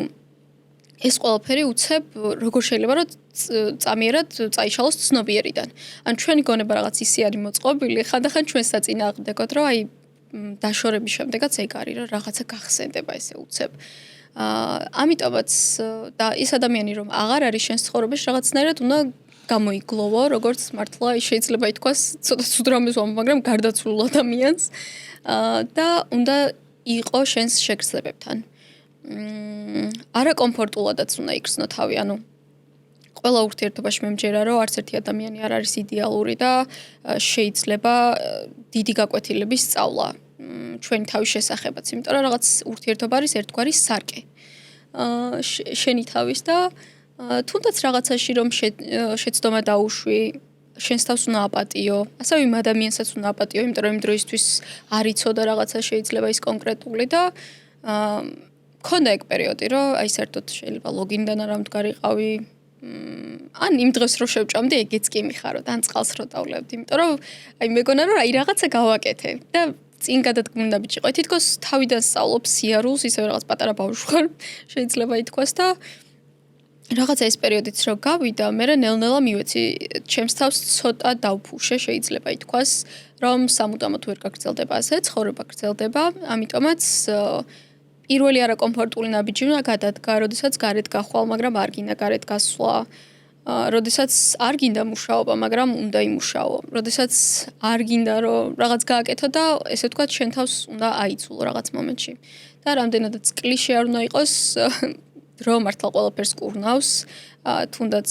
ეს ყველაფერი უცებ როგორ შეიძლება რომ წამიერად წაიშალოს ცნობიერიდან. ან ჩვენი გონება რაღაც ისე არის მოწყობილი, ხანდახან ჩვენს საწინააღმდეგოდ, რომ აი დაშორების შემდეგაც ეგ არის, რომ რაღაცა გახსენდება ესე უცებ. ამიტომაც და ის ადამიანი რომ აღარ არის შენს ცხოვრებაში რაღაცნაირად უნდა გამოიგლოვო, როგორც მართლა შეიძლება ითქვას, ცოტა ცუდ რამეს ვამბობ, მაგრამ გარდაცვლილ ადამიანს და უნდა იყო შენს შეგრძნებებთან. არაკომფორტულადაც უნდა იგრძნო თავი, ანუ ყველა ურთიერთობაში მე მჯერა, რომ არც ერთი ადამიანი არ არის იდეალური და შეიძლება დიდი გაკვეთილების სწავლა ჩვენი თავის შესახებაც, იმიტომ რომ რაღაც ურთიერთობა არის ერთგვარი სარკე. შენი თავის და თუნდაც რაღაცაში რომ შეცდომა დაუშვი, შენს თავს უნდა აპატიო, ასევე იმ ადამიანსაც უნდა აპატიო, იმიტომ რომ იმ დროისთვის არ იცოდა რაღაცა შეიძლება ის კონკრეტული და მქონდა ეგ პერიოდი, რომ აი საერთოდ შეიძლება ლოგინიდან არ ამდგარიყავი, ან იმ დღეს რო შევჭამდი, ეგეც კი მიხარო და ან წყალს რო დავლებდი, იმიტომ რომ აი მეგონა რომ აი რაღაცა გავაკეთე და წინ გადადგმული ბიჭი ყო, თითქოს თავიდან სწავლობ სიარულს, ისე რაღაც პატარა ბავშვი ხარ, შეიძლება ითქვას და რაღაცა ეს პერიოდიც რო გავიდა, მე ნელ-ნელა მივეცი, ჩემს თავს ცოტა დავფუშე, შეიძლება ითქვას, რომ სამუდამოდ ვერ გაგრძელდება ასე, ცხოვრება გრძელდება, ამიტომაც პირველი არაკომფორტული ნაბიჯი უნდა გადადგა, როდესაც გარეთ გახვალ, მაგრამ არ გინდა გარეთ გასვლა. როდესაც არ გინდა მუშაობა, მაგრამ უნდა იმუშაო. როდესაც არ გინდა რომ რაღაც გააკეთო და ესე ვთქვათ, შენ თავს უნდა აიცულო რაღაც მომენტში. და რამდენადაც კლიშე არ უნდა იყოს, დრო მართლა ყველაფერს კურნავს, თუნდაც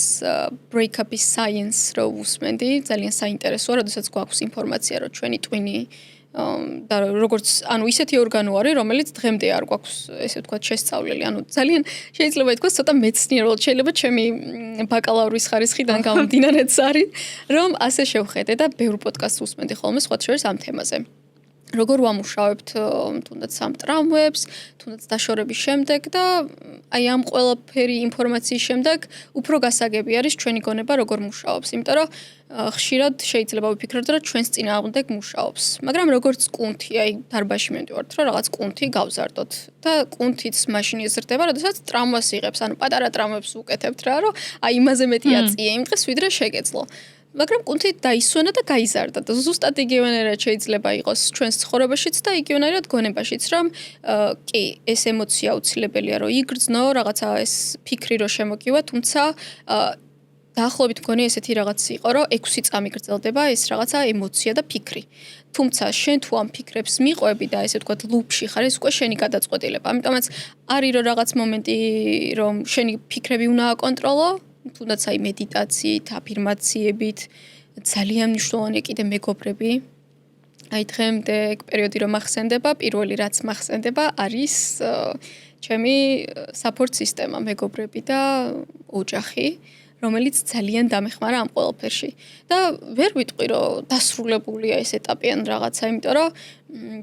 break-up-ის science რო უსმენდი, ძალიან საინტერესოა, როდესაც გვაქვს ინფორმაცია, რომ ჩვენი ტვინი და როგორც ანუ ისეთი ორგანო არის, რომელიც დღემდე არ გვაქვს, ესე ვთქვათ, შესწავლილი. ანუ ძალიან შეიძლება ითქვას, ცოტა მეცნიერულად შეიძლება ჩემი ბაკალავრის ხარისხიდან გამომდინარეც არის, რომ ასე შევხედე და ბევრ პოდკასტს უსმენდი ხოლმე სხვა შორის ამ თემაზე. როგორ ვამუშავებთ თუნდაც ამ ტრავმებს, თუნდაც დაშორების შემდეგ და აი ამ ყველაფერი ინფორმაციის შემდეგ უფრო გასაგები არის ჩვენი გონება როგორ მუშაობს, იმიტომ რომ ხშირად შეიძლება ვიფიქროთ, რომ ჩვენს წინააღმდეგ მუშაობს, მაგრამ როგორც კუნთი, აი დარბაზში მივდივართ, რომ რაღაც კუნთი გავზარდოთ და კუნთიც მაშინ იზრდება, როდესაც ტრავმას იღებს, ანუ პატარა ტრავმებს უკეთებთ რა, რომ აი იმაზე მეტი აწიე იმ დღეს ვიდრე შეგეძლო. მაგრამ კუნთი დაისვენა და გაიზარდა და ზუსტად იგივენერად შეიძლება იყოს ჩვენს ცხოვრებაშიც და იგივენერად გონებაშიც, რომ კი, ეს ემოცია აუცილებელია, რომ იგრძნო, რაღაცა ეს ფიქრი რო შემოგივა, თუმცა დაახლოებით მგონი ესეთი რაღაც იყო, რომ 6 წამი გრძელდება ეს რაღაცა ემოცია და ფიქრი. თუმცა შენ თუ ამ ფიქრებს მიყვები და ესე ვთქვათ ლუპში ხარ, ეს უკვე შენი გადაწყვეტილება. ამიტომაც არის რომ რაღაც მომენტი რომ შენი ფიქრები უნდა აკონტროლო, თუნდაც აი მედიტაციით, აფირმაციებით, ძალიან მნიშვნელოვანია კიდე მეგობრები. აი დღემდე პერიოდი რომ ახსენდება, პირველი რაც მახსენდება არის ჩემი support სისტემა, მეგობრები და ოჯახი, რომელიც ძალიან დამეხმარა ამ ყველაფერში. და ვერ ვიტყვი რომ დასრულებულია ეს ეტაპი ან რაღაცა, იმიტომ რომ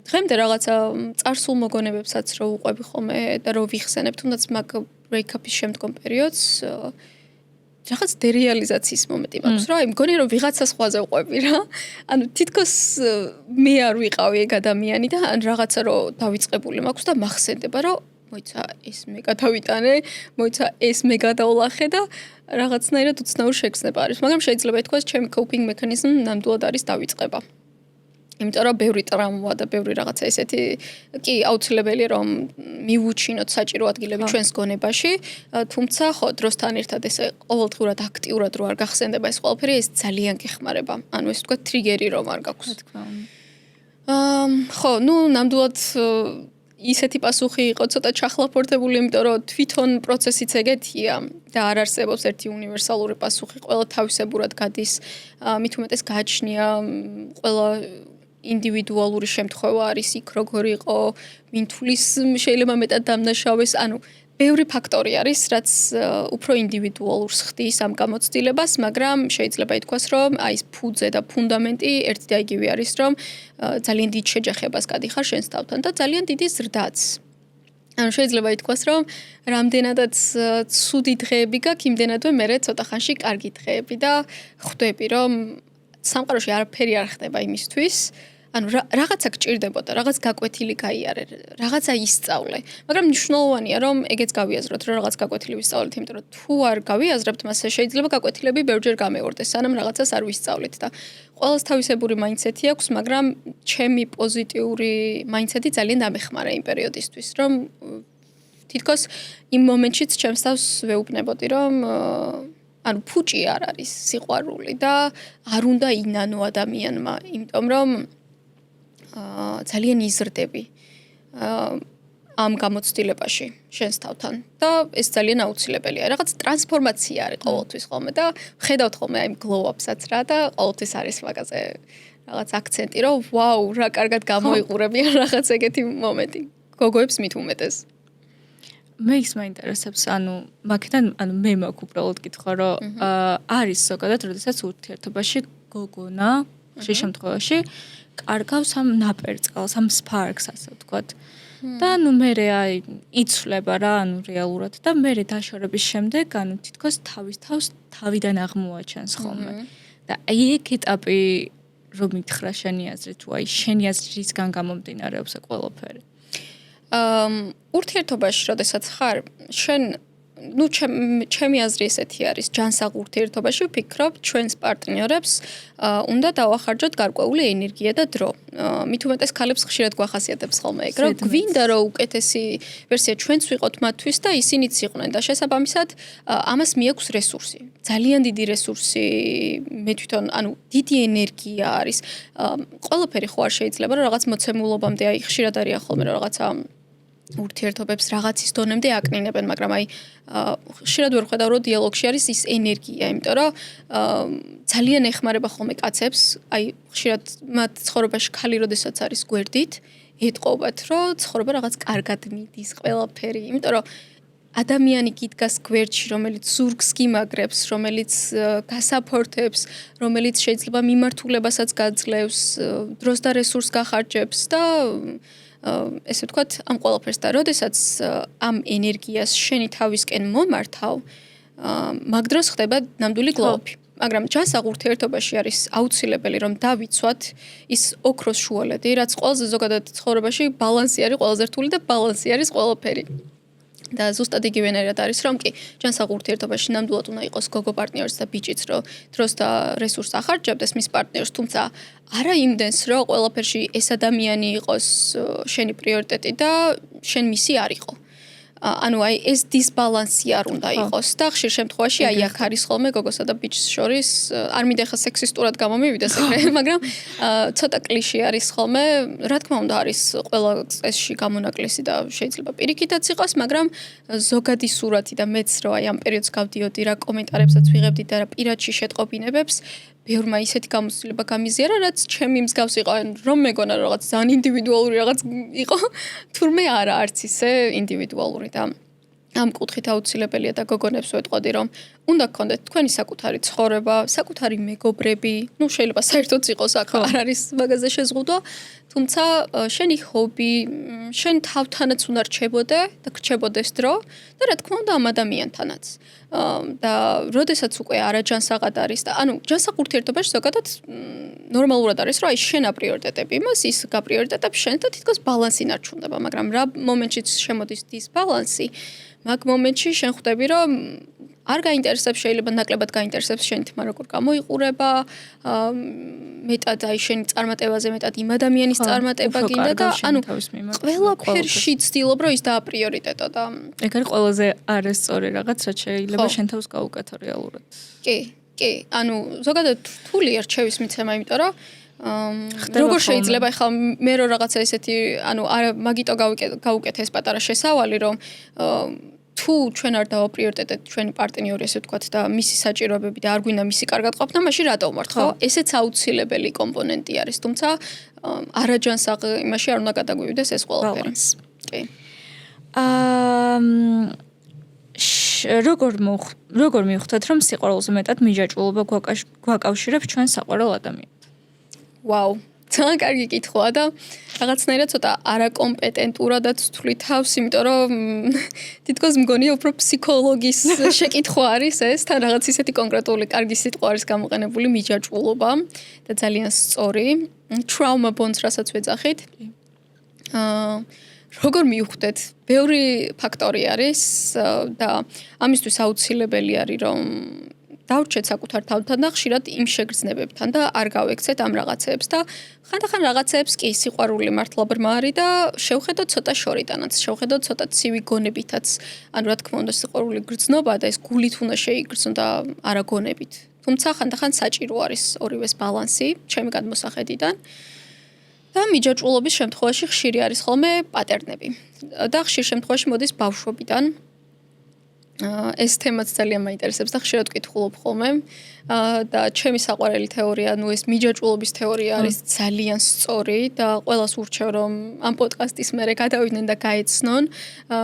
დღემდე რაღაცა წარსულ მოგონებებსაც რო უყვები ხოლმე და რო ვიხსენებ, თუნდაც მაგ break-up-ის შემდგომ პერიოდს რაღაც დერეალიზაციის მომენტი მაქვს, რომ აი მგონია რომ ვიღაცა სხვაზე ვყვები რა. ანუ თითქოს მე არ ვიყავი ეგ ადამიანი და ან რაღაცა რომ დავიწყებული მაქვს და მახსენდება რომ მოიცა ეს მე გადავიტანე, მოიცა ეს მე გადავლახე და რაღაცნაირად უცნაური შეგრძნება არის. მაგრამ შეიძლება ითქვას ჩემი coping mechanism ნამდვილად არის დავიწყება. იმიტომ რომ ბევრი ტრაუმა და ბევრი რაღაცა ესეთი კი აუცილებელია რომ მივუჩინოთ საჭირო ადგილები ჩვენს გონებაში, თუმცა ხო დროსთან ერთად ესე ყოველდღურად აქტიურად რო არ გახსენდება ეს ყველაფერი, ეს ძალიან გეხმარება. ანუ ეს თქვა ტრიგერი რომ არ გაქვს. რა თქმა უნდა. ხო, ნუ ნამდვილად ისეთი პასუხი იყო ცოტა ჩახლაპორტებული, იმიტომ რომ თვითონ პროცესიც ეგეთია და არ არსებობს ერთი უნივერსალური პასუხი, ყველა თავისებურად გადის, მით უმეტეს გააჩნია ყველა ინდივიდუალური შემთხვევა არის იქ როგორ იყო, ვინ თulis შეიძლება მეტად დამნაშავეს, ანუ ბევრი ფაქტორი არის, რაც უფრო ინდივიდუალურს ხდის ამ გამოცდილებას, მაგრამ შეიძლება ითქვას, რომ აი ეს ფუძე და ფუნდამენტი ერთი და იგივე არის, რომ ძალიან დიდ შეჯახებას გადიხარ შენს თავთან და ძალიან დიდი ზრდაც. ანუ შეიძლება ითქვას, რომ რამდენადაც ცუდი დღეები გაქვს, იმდენადვე მერე ცოტა ხანში კარგი დღეები და ხვდები, რომ სამყაროში არაფერი არ ხდება იმისთვის, ანუ რაღაცა გჭირდებოდა, რაღაც გაკვეთილი გაიარე, რაღაცა ისწავლე. მაგრამ მნიშვნელოვანია, რომ ეგეც გავიაზროთ, რომ რაღაც გაკვეთილი ვისწავლეთ, იმიტომ რომ თუ არ გავიაზრებთ, მასე შეიძლება გაკვეთილები ბევრჯერ გამეორდეს, სანამ რაღაცას არ ვისწავლეთ და ყველას თავისებური მაინდსეტი აქვს, მაგრამ ჩემი პოზიტიური მაინდსეტი ძალიან დამეხმარა იმ პერიოდისთვის, რომ თითქოს იმ მომენტშიც ჩემს თავს ვეუბნებოდი, რომ ანუ ფუჭი არ არის სიყვარული და არ უნდა ინანო ადამიანმა, იმიტომ რომ ძალიან იზრდები ამ გამოცდილებაში შენს თავთან და ეს ძალიან აუცილებელია. რაღაც ტრანსფორმაცია არის ყოველთვის ხოლმე და ხედავთ ხოლმე აი glow up-საც რა და ყოველთვის არის მაგაზე რაღაც აქცენტი, რომ ვაუ, რა კარგად გამოიყურებიან რაღაც ეგეთი მომენტი. გოგოებს მით უმეტეს. მე ის მაინტერესებს, ანუ მაგიდან, ანუ მე მაქვს უბრალოდ კითხვა, რომ არის ზოგადად, როდესაც ურთიერთობაში გოგონა, ხშირ შემთხვევაში კარგავს ამ ნაპერწკალს, ამ sparks, ასე ვთქვათ. და ნუ მე აი იცვლება რა, ანუ რეალურად და მე დაშორების შემდეგ, ანუ თითქოს თავის თავს თავიდან აღმოაჩენს ხოლმე. და აი ეგ ეტაპი რომ მითხრა შენი აზრით, თუ აი შენი აზრისგან გამომდინარეობს ყველაფერი. ურთიერთობაში, როდესაც ხარ, შენ ну ჩემი აზრი ესეთი არის, ჯანსაღ ურთიერთობაში ვფიქრობ, ჩვენს პარტნიორებს უნდა დავახარჯოთ გარკვეული ენერგია და დრო. მით უმეტეს ქალებს ხშირად გვახასიათებს ხოლმე ეგ, რომ გვინდა რომ უკეთესი ვერსია ჩვენც ვიყოთ მათთვის და ისინიც იყვნენ და შესაბამისად ამას მიაქვს რესურსი. ძალიან დიდი რესურსი მე თვითონ, ანუ დიდი ენერგია არის. ყველაფერი ხო არ შეიძლება რომ რაღაც მოცემულობამდე აი ხშირად არის ხოლმე რომ რაღაცა ურთიერთობებს რაღაცის დონემდე აკნინებენ, მაგრამ აი ხშირად ვერ ხედავ რომ დიალოგში არის ის ენერგია, იმიტომ რომ ძალიან ეხმარება ხოლმე კაცებს, აი ხშირად მათ ცხოვრებაში ქალი როდესაც არის გვერდით, ეტყობათ რომ ცხოვრება რაღაც კარგად მიდის ყველაფერი, იმიტომ რომ ადამიანი გიდგას გვერდში, რომელიც ზურგს გიმაგრებს, რომელიც გასაპორტებს, რომელიც შეიძლება მიმართულებასაც გაძლევს, დროს და რესურსს გახარჯებს და ესე ვთქვათ, ამ ყველაფერს და როდესაც ამ ენერგიას შენი თავისკენ მომართავ, მაგ დროს ხდება ნამდვილი გლოუპი. მაგრამ ჯანსაღ ურთიერთობაში არის აუცილებელი რომ დავიცვათ ის ოქროს შუალედი, რაც ყველაზე ზოგადად ცხოვრებაში ბალანსი არის ყველაზე რთული და ბალანსი არის ყველაფერი. და ზუსტად იგივენერად არის რომ კი ჯანსაღ ურთიერთობაში ნამდვილად უნდა იყოს გოგო პარტნიორიც და ბიჭიც რომ დროს და რესურსს ახარჯებდეს მის პარტნიორს, თუმცა არა იმდენს რომ ყველაფერში ეს ადამიანი იყოს შენი პრიორიტეტი და შენ მისი არ იყო. ანუ აი ეს დისბალანსი არ უნდა იყოს და ხშირ შემთხვევაში აი აქ არის ხოლმე გოგოსა და ბიჭს შორის არ მინდა ხა სექსისტურად გამომივიდეს ეგრე მაგრამ ცოტა კლიშე არის ხოლმე რა თქმა უნდა არის ყველა წესში გამონაკლისი და შეიძლება პირიქითაც იყოს მაგრამ ზოგადი სურათი და მეც რო აი ამ პერიოდს გავდიოდი რა კომენტარებსაც ვიღებდი და რა პირადში შეტყობინებებს ბევრმა ისეთი გამოცდილება გამიზიარა, რაც ჩემი მსგავს იყო, რომ მეგონა რაღაც ძალიან ინდივიდუალური რაღაც იყო, თურმე არა არც ისე ინდივიდუალური და ამ კუთხით აუცილებელია და გოგონებს ვეტყოდი, რომ უნდა გქონდეთ თქვენი საკუთარი ცხოვრება, საკუთარი მეგობრები, ну შეიძლება საერთოდ იყოს აქ არ არის მაგაზე შეზღუდვა, თუმცა შენი ჰობი, შენ თავთანაც უნდა რჩებოდე და გრჩებოდეს დრო და რა თქმა უნდა ამ ადამიანთანაც. და როდესაც უკვე არაჯანსაღად არის და ანუ ჯანსაღ ურთიერთობაში ზოგადად ნორმალურად არის რომ აი შენ აპრიორიტეტები იმას ის გაპრიორიტეტებს შენ და თითქოს ბალანსი ნარჩუნდება მაგრამ რა მომენტშიც შემოდის დისბალანსი მაგ მომენტში შენ ხვდები რომ არ გაინტერესებს შეიძლება ნაკლებად გაინტერესებს შენი თმა როგორ გამოიყურება მეტად აი შენი წარმატებაზე მეტად იმ ადამიანის წარმატება გინდა და ანუ ყველაფერში ცდილობ რომ ის დააპრიორიტეტო და ეგ არის ყველაზე არასწორი რაღაც რაც შეიძლება შენ თავს გაუკეთო რეალურად კი ანუ ზოგადად რთული არჩევის მიცემა იმიტომ რომ როგორ შეიძლება ახლა მე რო რაღაცა ესეთი ანუ მაგიტო გავუკეთე ეს პატარა შესავალი რომ თუ ჩვენ არ დავაპრიორიტეტეთ ჩვენი პარტნიორი ესე ვთქვათ და მისი საჭიროებები და არ გვინდა მისი კარგად ყოფნა, მაშინ რატო ვმართ, ხო? ესეც აუცილებელი კომპონენტი არის, თუმცა არაჯანსაღ იმაში არ უნდა გადაგვივიდეს ეს ყველაფერი. კი. როგორ მივხვდეთ რომ სიყვარულზე მეტად მიჯაჭვულობა გვაკავშირებს ჩვენ საყვარელ ადამიანს? ვაუ. ძალიან კარგი კითხვაა და რაღაცნაირად ცოტა არაკომპეტენტურადაც ვთვლი თავს, იმიტომ რომ თითქოს მგონია უფრო ფსიქოლოგის შეკითხვა არის ეს, თან რაღაც ისეთი კონკრეტული კარგი სიტყვა არის გამოყენებული მიჯაჭვულობა და ძალიან სწორი. Trauma bonds რასაც ვეძახით. როგორ მივხვდეთ? ბევრი ფაქტორი არის და ამისთვის აუცილებელი არის რომ დავრჩეთ საკუთარ თავთან და ხშირად იმ შეგრძნებებთან და არ გავექცეთ ამ რაღაცეებს და ხანდახან რაღაცეებს კი სიყვარული მართლა ბრმა არის და შევხედოთ ცოტა შორიდანაც, შევხედოთ ცოტა ცივი გონებითაც. ანუ რა თქმა უნდა სიყვარული გრძნობა და ეს გულით უნდა შეიგრძნო და არა გონებით. თუმცა ხანდახან საჭირო არის ორივეს ბალანსი, ჩემი გადმოსახედიდან. და მიჯაჭვულობის შემთხვევაში ხშირი არის ხოლმე პატერნები. და ხშირ შემთხვევაში მოდის ბავშვობიდან. ეს თემაც ძალიან მაინტერესებს და ხშირად ვკითხულობ ხოლმე და ჩემი საყვარელი თეორია, ну ეს მიჯაჭვულობის თეორია არის ძალიან სწორი და ყველას ურჩევ რომ ამ პოდკასტის მერე გადავიდნენ და გაეცნონ,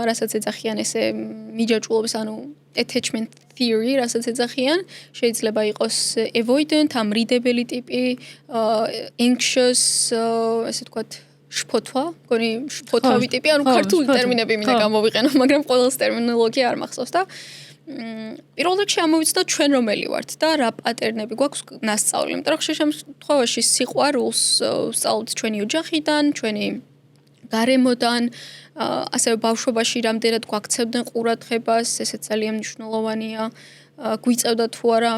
რასაც ეძახიან ესე მიჯაჭვულობის, ანუ attachment theory, რასაც ეძახიან, შეიძლება იყოს avoidant, ამრიდებელი ტიპი, anxious, ესე ვთქვათ შფოთვა, გონი შფოთვავი ტიპი, ანუ ქართული ტერმინები მინდა გამოვიყენო, მაგრამ ყველას ტერმინოლოგია არ მახსოვს და პირველ რიგში ამოვიცნოთ ჩვენ რომელი ვართ და რა პატერნები გვაქვს ნასწავლი, იმიტომ რომ ხშირ შემთხვევაში სიყვარულს ვსწავლობთ ჩვენი ოჯახიდან, ჩვენი გარემოდან, ასევე ბავშვობაში რამდენად გვაქცევდნენ ყურადღებას, ესეც ძალიან მნიშვნელოვანია. გვიწევდა თუ არა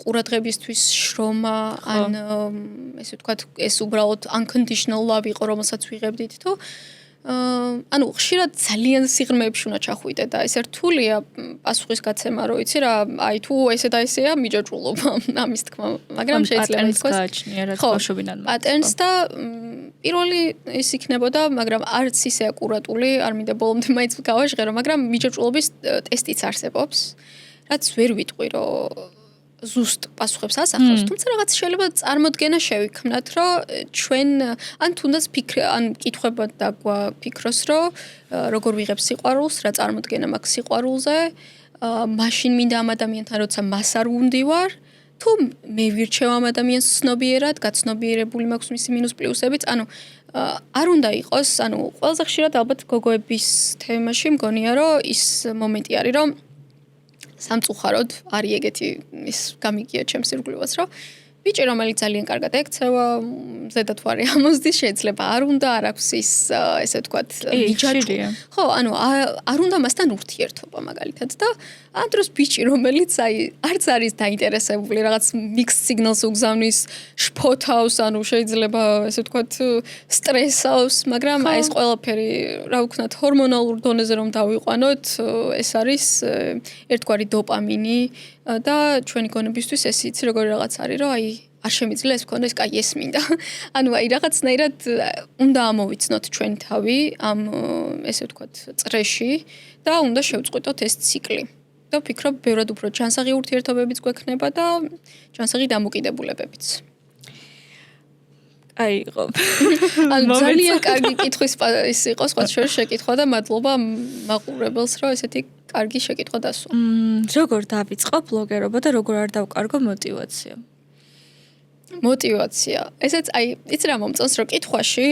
ყურადღებისთვის შრომა, ან ესე ვთქვათ, ეს უბრალოდ unconditional love იყო, რომელსაც ვიღებდით თუ ანუ ხშირად ძალიან სიღრმეებში უნდა ჩახვიდე და ეს რთულია პასუხის გაცემა, რო იცი რა, აი თუ ესე და ესეა მიჯაჭვულობა, ამის თქმა, მაგრამ შეიძლება ითქვას. პატერნს და პირველი ის იქნებოდა, მაგრამ არც ისე აკურატული, არ მინდა ბოლომდე მაინც გავაჟღერო, მაგრამ მიჯაჭვულობის ტესტიც არსებობს. რაც ვერ ვიტყვი, რომ ზუსტ პასუხებს ასახავს, თუმცა რაღაც შეიძლება წარმოდგენა შევიქმნათ, რომ ჩვენ ან თუნდაც ან კითხებად დაგვაფიქროს, რომ როგორ ვიღებ სიყვარულს, რა წარმოდგენა მაქვს სიყვარულზე, მაშინ მინდა ამ ადამიანთან როცა მას არ უნდივარ, თუ მე ვირჩევ ამ ადამიანს ცნობიერად, გაცნობიერებული მაქვს მისი მინუს პლუსებიც, ანუ არ უნდა იყოს, ანუ ყველაზე ხშირად ალბათ გოგოების თემაში მგონია, რომ ის მომენტი არის, რომ სამწუხაროდ არის ეგეთი ის გამიგია ჩემს ირგვლივაც, რომ ბიჭი რომელიც ძალიან კარგად ექცევა, ზედა თუ არის ამოსდის შეიძლება არ უნდა არ აქვს ის ესე ვთქვათ მიჯაჭვი. ხო, ანუ არ უნდა მასთან ურთიერთობა მაგალითად და ამ დროს ბიჭი რომელიც არც არის დაინტერესებული რაღაც mixed signals უგზავნის, შფოთავს, ანუ შეიძლება ესე ვთქვათ სტრესავს, მაგრამ ეს ყველაფერი რა ვქნათ ჰორმონალურ დონეზე რომ დავიყვანოთ, ეს არის ერთგვარი დოპამინი და ჩვენი გონებისთვის ეს იცი როგორი რაღაც არის, რომ არ შემიძლია ეს გქონდეს, კაი ეს მინდა. ანუ რაღაცნაირად უნდა ამოვიცნოთ ჩვენი თავი ამ ესე ვთქვათ წრეში და უნდა შევწყვიტოთ ეს ციკლი. და ვფიქრობ, ბევრად უფრო ჯანსაღი ურთიერთობებიც გვექნება და ჯანსაღი დამოკიდებულებებიც. აიღო. ანუ ძალიან კარგი კითხვის ის იყო სხვა შორის შეკითხვა და მადლობა მაყურებელს, რომ ესეთი კარგი შეკითხვა დასვა. როგორ დავიწყო ბლოგერობა და როგორ არ დავკარგო мотиваცია? мотиваცია. ესეც იცი რა მომწონს, რომ კითხვაში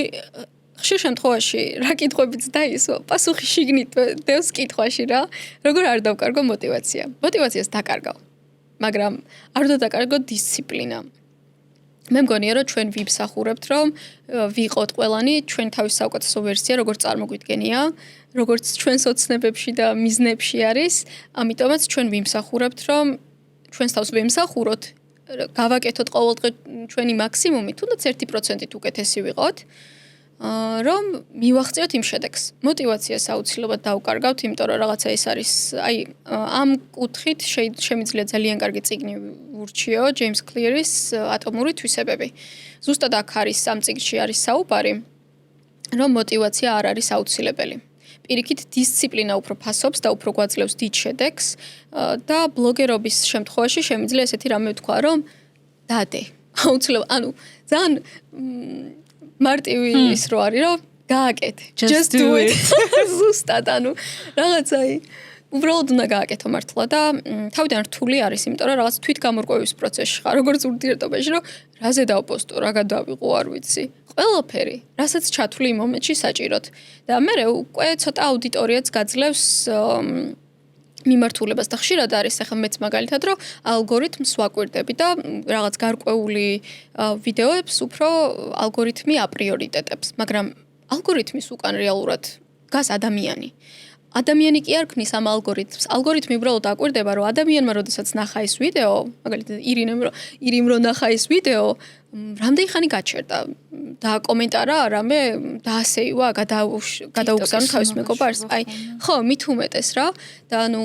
ხშირ შემთხვევაში რა კითხვებიც დაისვა, პასუხი შიგნით დევს კითხვაში რა. როგორ არ დავკარგო мотиваცია? мотиваციას დაკარგავ. მაგრამ არ უნდა დაკარგო დისციპლინა. მე მგონია რომ ჩვენ ვიმსახურებთ რომ ვიყოთ ყველანი ჩვენ თავის საუკეთესო ვერსია როგორც წარმოგვიდგენია როგორც ჩვენს ოცნებებში და მიზნებში არის ამიტომაც ჩვენ ვიმსახურებთ რომ ჩვენს თავს ვემსახუროთ გავაკეთოთ ყოველდღე ჩვენი მაქსიმუმი თუნდაც 1%-ით უკეთესი ვიყოთ რომ მივახციოთ იმ შედეგს. мотиваციას აუცილებლად დავკარგავთ, იმიტომ რომ რაღაცა ეს არის, ამ კუთხით შემიძლია ძალიან კარგი წიგნი ურჩიო, ჯეიმს კლიერის ატომური თვისებები. ზუსტად აქ არის ამ წიგნში არის საუბარი, რომ мотиваცია არ არის აუცილებელი. პირიქით დისციპლინა უფრო ფასობს და უფრო გვაძლევს დიდ შედეგს და ბლოგერობის შემთხვევაში შემიძლია ესეთი რამე ვთქვა, რომ დადე. აუცილებლად, ანუ ძალიან მარტივი ის რო არის, რომ გააკეთე. Just do it. ზუსტად, ანუ რაღაცა უბრალოდ უნდა გააკეთო მართლა და თავიდან რთული არის, იმიტომ რომ რაღაც თვითგამორკვევის პროცესში ხარ, როგორც ურთიერთობაში, რომ რაზე დავპოსტო, რა გადავიღო, არ ვიცი. ყველაფერი, რასაც ჩათვლი იმ მომენტში საჭიროდ. და მე უკვე ცოტა აუდიტორიაც გაძლევს მიმართულებას და ხშირად არის ახლა მეც მაგალითად რომ ალგორითმს ვაკვირდები და რაღაც გარკვეული ვიდეოებს უფრო ალგორითმი აპრიორიტეტებს, მაგრამ ალგორითმის უკან რეალურად გას ადამიანი. ადამიანი კი არ ქმნის ამ ალგორითმს. ალგორითმი უბრალოდ აკვირდება, რომ ადამიანმა როდესაც ნახა ეს ვიდეო, მაგალითად ირიმ რო ნახა ეს ვიდეო, რამდენი ხანი გაჩერდა და კომენტარა რამე დაასეივა, გადაუგზავნა თავის მეგობარს. ხო, მით უმეტეს რა და ანუ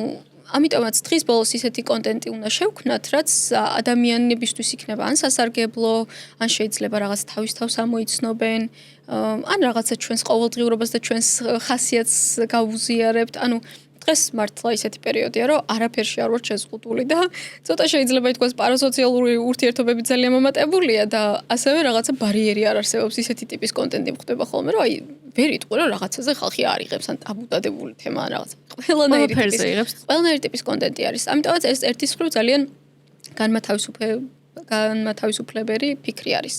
ამიტომაც დღის ბოლოს ისეთი კონტენტი უნდა შევქმნათ, რაც ადამიანებისთვის იქნება ან სასარგებლო, ან შეიძლება რაღაც თავის თავს ამოიცნობენ, ან რაღაცა ჩვენს ყოველდღიურობას და ჩვენს ხასიათს გავუზიარებთ. ანუ დღეს მართლა ისეთი პერიოდია, რომ არაფერში არ ვარ შეზღუდული და ცოტა შეიძლება ითქვას პარასოციალური ურთიერთობები ძალიან მომატებულია და ასევე რაღაცა ბარიერი არ არსებობს ისეთი ტიპის კონტენტი ხდება ხოლმე, რომ ვერ იტყვი რომ რაღაცაზე ხალხი არ იღებს ან ტაბუდადებული თემა ან რაღაც. ყველანაირი ტიპის კონტენტი არის. ამიტომაც ეს ერთის მხრივ ძალიან განმათავისუფლებელი ფიქრი არის.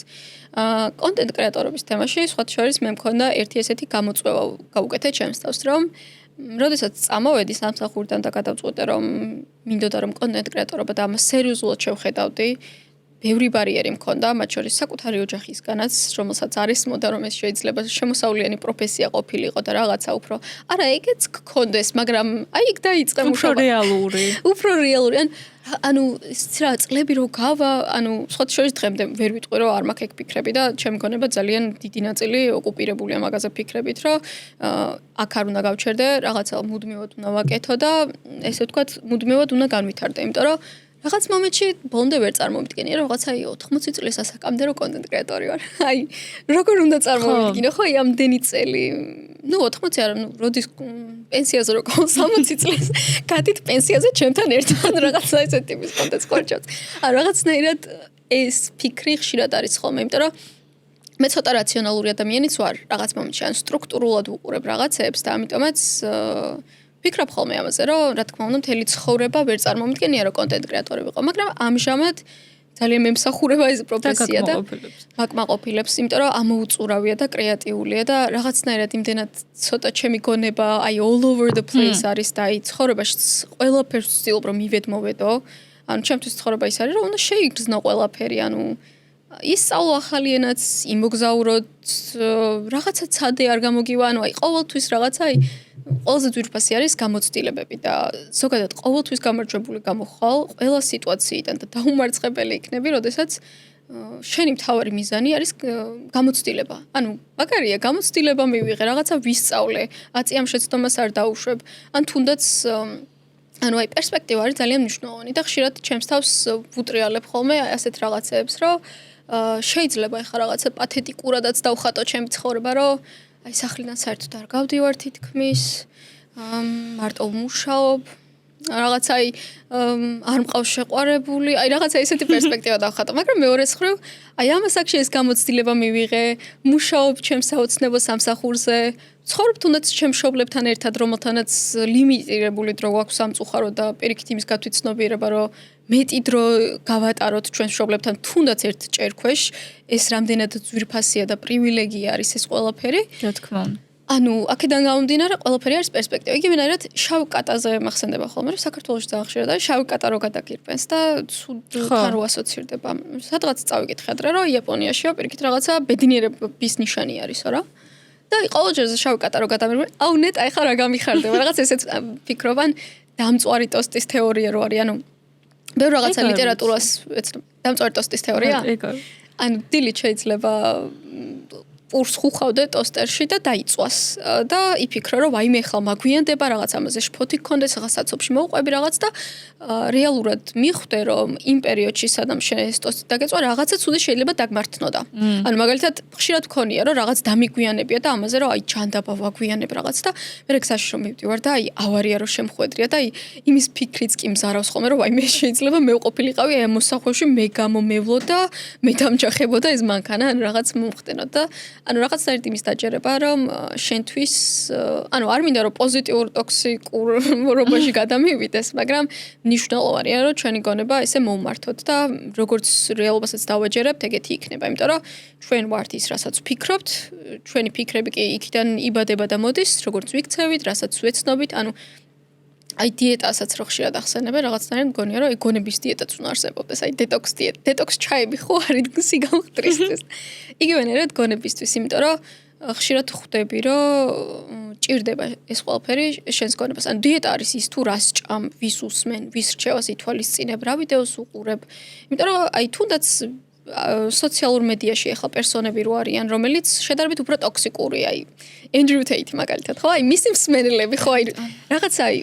კონტენტ კრეატორობის თემაში სხვა შორის მე მქონდა ერთი ესეთი გამოწვევა გავუკეთე ჩემს თავს, რომ როდესაც წამოვედი სამსახურიდან და გადავწყვიტე რომ მინდოდა რომ კონტენტ კრეატორობა და ამას სერიოზულად შევხედავდი, ბევრი ბარიერი მქონდა, მათ შორის საკუთარი ოჯახისგანაც, რომელსაც არ ესმოდა რომ ეს შეიძლება შემოსავლიანი პროფესია ყოფილიყო და რაღაცა უფრო არა ეგეც გქონდეს, მაგრამ იქ დაიწყე მუშაობა. უფრო რეალური. ანუ რა წლები რო გავა, ანუ სხვა შორის დღემდე ვერ ვიტყვი რომ არ მაქვს ეგ ფიქრები და ჩემ მგონება ძალიან დიდი ნაწილი ოკუპირებულია მაგაზე ფიქრებით, რომ აქ არ უნდა გავჩერდე, რაღაცა მუდმივად უნდა ვაკეთო და ესე ვთქვათ, მუდმივად უნდა განვითარდე, იმიტომ რომ რაღაც მომენტში ბოლომდე ვერ წარმოვიდგენია რომ რაღაცა 80 წლის ასაკამდე რო კონტენტ კრეატორი ვარ. როგორ უნდა წარმოვიდგინო, ხო, ამდენი წელი. 80 არა, როდის პენსიაზე რო ყავს 60 წლის, გადით პენსიაზე ჩემთან ერთად რაღაცა ესეთი ტიპის კონტენტს ყორჩავს. ან რაღაცნაირად ეს ფიქრი ხშირად არის ხოლმე, იმიტომ რომ მე ცოტა რაციონალური ადამიანიც ვარ, რაღაც მომენტში ან სტრუქტურულად ვუყურებ რაღაცებს და ამიტომაც ვფიქრობ ხოლმე ამაზე, რომ რა თქმა უნდა მთელი ცხოვრება ვერ წარმოვიდგენია რომ კონტენტ კრეატორი ვიყო, მაგრამ ამჟამად ძალიან მემსახურება ეს პროფესია და მაკმაყოფილებს, იმიტომ რომ ამოუწურავია და კრეატიულია და რაღაცნაირად იმდენად ცოტა ჩემი გონება, all over the place არის და ცხოვრებაში ყველაფერს ვცდილობ რომ მივედმოვედო. ანუ ჩემთვის ცხოვრება ის არის, რომ უნდა შეიგრძნო ყველაფერი, ანუ ისწავლო ახალი ენაც, იმოგზაუროთ, რაღაცა ცადე არ გამოგივა, ანუ აი ყოველთვის რაღაცა აი ყველაზე ძვირფასი არის გამოცდილებები და ზოგადად ყოველთვის გამარჯვებული გამოხვალ ყველა სიტუაციიდან და დაუმარცხებელი იქნები, როდესაც შენი მთავარი მიზანი არის გამოცდილება. ანუ მაგარია, გამოცდილება მივიღე, რაღაცა ვისწავლე, აწი ამ შეცდომას არ დაუშვებ. ან თუნდაც ანუ აი პერსპექტივა არის ძალიან მნიშვნელოვანი და ხშირად ჩემს თავს ვუტრიალებ ხოლმე ასეთ რაღაცებს, რომ შეიძლება ეხლა რაღაცა პათეტიკურადაც დავხატო ჩემი ცხოვრება, რომ აი სახლიდან საერთოდ არ გავდივარ თითქმის, მარტო ვმუშაობ, რაღაცა აი არ მყავს შეყვარებული, აი რაღაცა ესეთი პერსპექტივა დავხატო, მაგრამ მეორე მხრივ აი ამას აქ ეს გამოცდილება მივიღე, მუშაობ ჩემს საოცნებო სამსახურზე, ცხოვრობ თუნდაც ჩემ მშობლებთან ერთად, რომელთანაც ლიმიტირებული დრო გვაქვს სამწუხაროდ და პირიქით იმის გათვითცნობიერება, რომ მეტი დრო გავატაროთ ჩვენ მშობლებთან თუნდაც ერთ ჭერქვეშ, ეს რამდენად ძვირფასია და პრივილეგია არის ეს ყველაფერი. რა თქმა უნდა. ანუ აქედან გამომდინარე ყველაფერი არის პერსპექტივა. იგივენაირად შავ კატაზე მახსენდება ხოლმე, რომ საქართველოში ძალიან ხშირად არის შავი კატა რო გადაგირბენს და ცუდთან რო ასოცირდება. სადღაც წავიკითხე ადრე, რომ იაპონიაშია პირიქით რაღაცა ბედნიერების ნიშანი არისო რა. და ყოველჯერზე შავი კატა რო გადამირბენ, აუ ნეტა ეხლა რა გამიხარდება, რაღაც ესეც ფიქრობან დამწვარი ტოსტის თეორია რო არის, ანუ ბევრ რაღაცა ლიტერატურას ეცნობ. დამწვარი ტოსტის თეორია? ანუ დილით შეიძლება პურს ხუხავდე ტოსტერში და დაიწვას და იფიქრო რომ ვაიმე ახლა მაგვიანდება რაღაც ამაზე შფოთი გქონდეს ახლა საცობში მოვყვები რაღაც და რეალურად მიხვდე რომ იმ პერიოდში სადამ შენ ეს ტოსტი დაგეწვა რაღაცა ცუდი შეიძლება დაგმართნოდა. ანუ მაგალითად ხშირად გქონია რომ რაღაც დამიგვიანებია და ამაზე რომ აი ჯანდაბა ვაგვიანებ რაღაც და მე გზაში რომ მივდივარ და აი ავარია რომ შემხვედრია და აი იმის ფიქრიც კი მზარავს ხოლმე რომ აი მე შეიძლება მე ვყოფილიყავი აი ამ მოსახვევში მე გამომევლო და მე დამჯახებო და ეს მანქანა ან რაღაც მომხდენო და ანუ რაღაც საერთოდ იმის დაჯერება, რომ შენთვის, ანუ არ მინდა რომ პოზიტიურ ტოქსიკურ მორობაში გადამივიდეს, მაგრამ მნიშვნელოვანია რომ ჩვენი გონება ესე მომმართოთ და როგორც რეალობასაც დავაჯერებთ, ეგეთი იქნება, იმიტომ რომ ჩვენ ვართ ის, რასაც ვფიქრობთ, ჩვენი ფიქრები კი იქიდან იბადება და მოდის, როგორც ვიქცევით, რასაც ვეცნობით, ანუ აი დიეტასაც რო ხშირად ახსენებენ, რაღაცნაირად მგონია რომ გონების დიეტაც უნდა არსებობდეს, აი დეტოქს ჩაები ხო არის სიგამხდრისთვის. იგივენაირად გონებისთვის, იმიტომ რომ ხშირად ხვდები, რომ ჭირდება ეს ყველაფერი შენს გონებას. ანუ დიეტა არის ის თუ რას ჭამ, ვის usmen, ვის რჩევას ითვალისწინებ, რა ვიდეოს უყურებ. იმიტომ რომ აი თუნდაც სოციალურ მედიაში ახლა პერსონები რო არიან, რომელიც შედარებით უფრო ტოქსიკურია, აი Andrew Tate მაგალითად, ხო? აი მისი მსმენელები, ხო, აი რაღაცა აი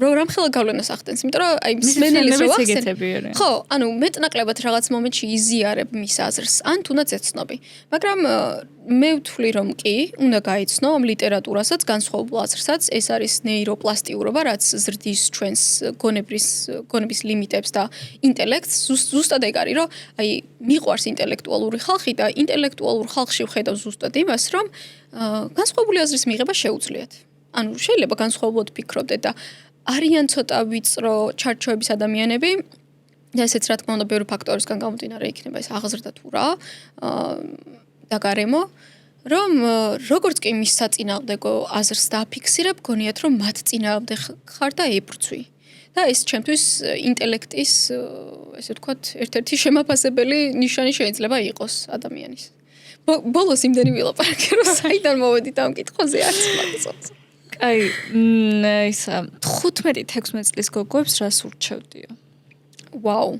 რამხელა გავლენას ახდენს, იმიტომ რომ აი მსმენელებს რო ახსენ. ხო, ანუ მეტნაკლებად რაღაც მომენტში იზიარებ მის აზრს, ან თუნდაც ეცნობი. მაგრამ მე ვთვლი რომ კი, უნდა გაიცნო ამ ლიტერატურასაც, განსხვავებულ აზრსაც, ეს არის ნეიროპლასტიურობა, რაც ზრდის ჩვენს გონების ლიმიტებს და ინტელექტს. ზუსტად ეგ არის, რომ აი მიყვარს ინტელექტუალური ხალხი და ინტელექტუალურ ხალხში ვხედავ ზუსტად იმას, რომ განსხვავებული აზრის მიღება შეუძლიათ. ანუ შეიძლება განსხვავებულად ფიქრობდეთ და არიან ცოტა ვიწრო ჩარჩოების ადამიანები და ესეც რა თქმა უნდა ბევრი ფაქტორისგან გამომდინარე იქნება ეს აღზრდა თუ რა და გარემო რომ როგორც კი მის საწინააღმდეგო აზრს დააფიქსირებ, გონიათ რომ მათ წინააღმდეგ ხარ და ებრძვი. და ეს ჩემთვის ინტელექტის ესე ვთქვათ ერთ-ერთი შემაფასებელი ნიშანი შეიძლება იყოს ადამიანის. ბოლოს იმდენი ვილაპარაკე რომ საიდან მოვედით ამ კითხვაზე არც მახსოვს. აი, ისა 15-16 წლის გოგოებს რას ურჩევდიო? ვაუ.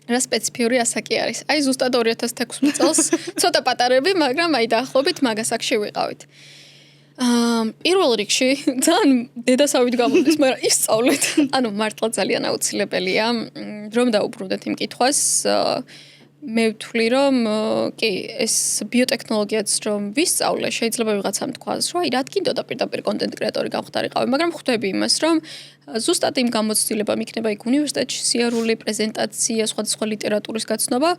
რა სპეციფიური ასაკი არის. აი ზუსტად 2016 წელს ცოტა პატარები, მაგრამ აი დაახლოებით მაგასაკში ვიყავით. პირველ რიგში ძალიან დედასავით გამოდის, მაგრამ ისწავლეთ. ანუ მართლა ძალიან აუცილებელია რომ დაუბრუნდეთ იმ კითხვას. მე ვთვლი რომ კი ეს ბიოტექნოლოგიაც რომ ვისწავლე, შეიძლება ვიღაცამ თქვას, რომ აი რა თქინდოდა პირდაპირ კონტენტ კრეატორი გამხდარიყავი, მაგრამ ხვდები იმას, რომ ზუსტად იმ გამოცდილებამ იქნება იქ უნივერსიტეტში სიარული, პრეზენტაცია, სხვადასხვა ლიტერატურის გაცნობა,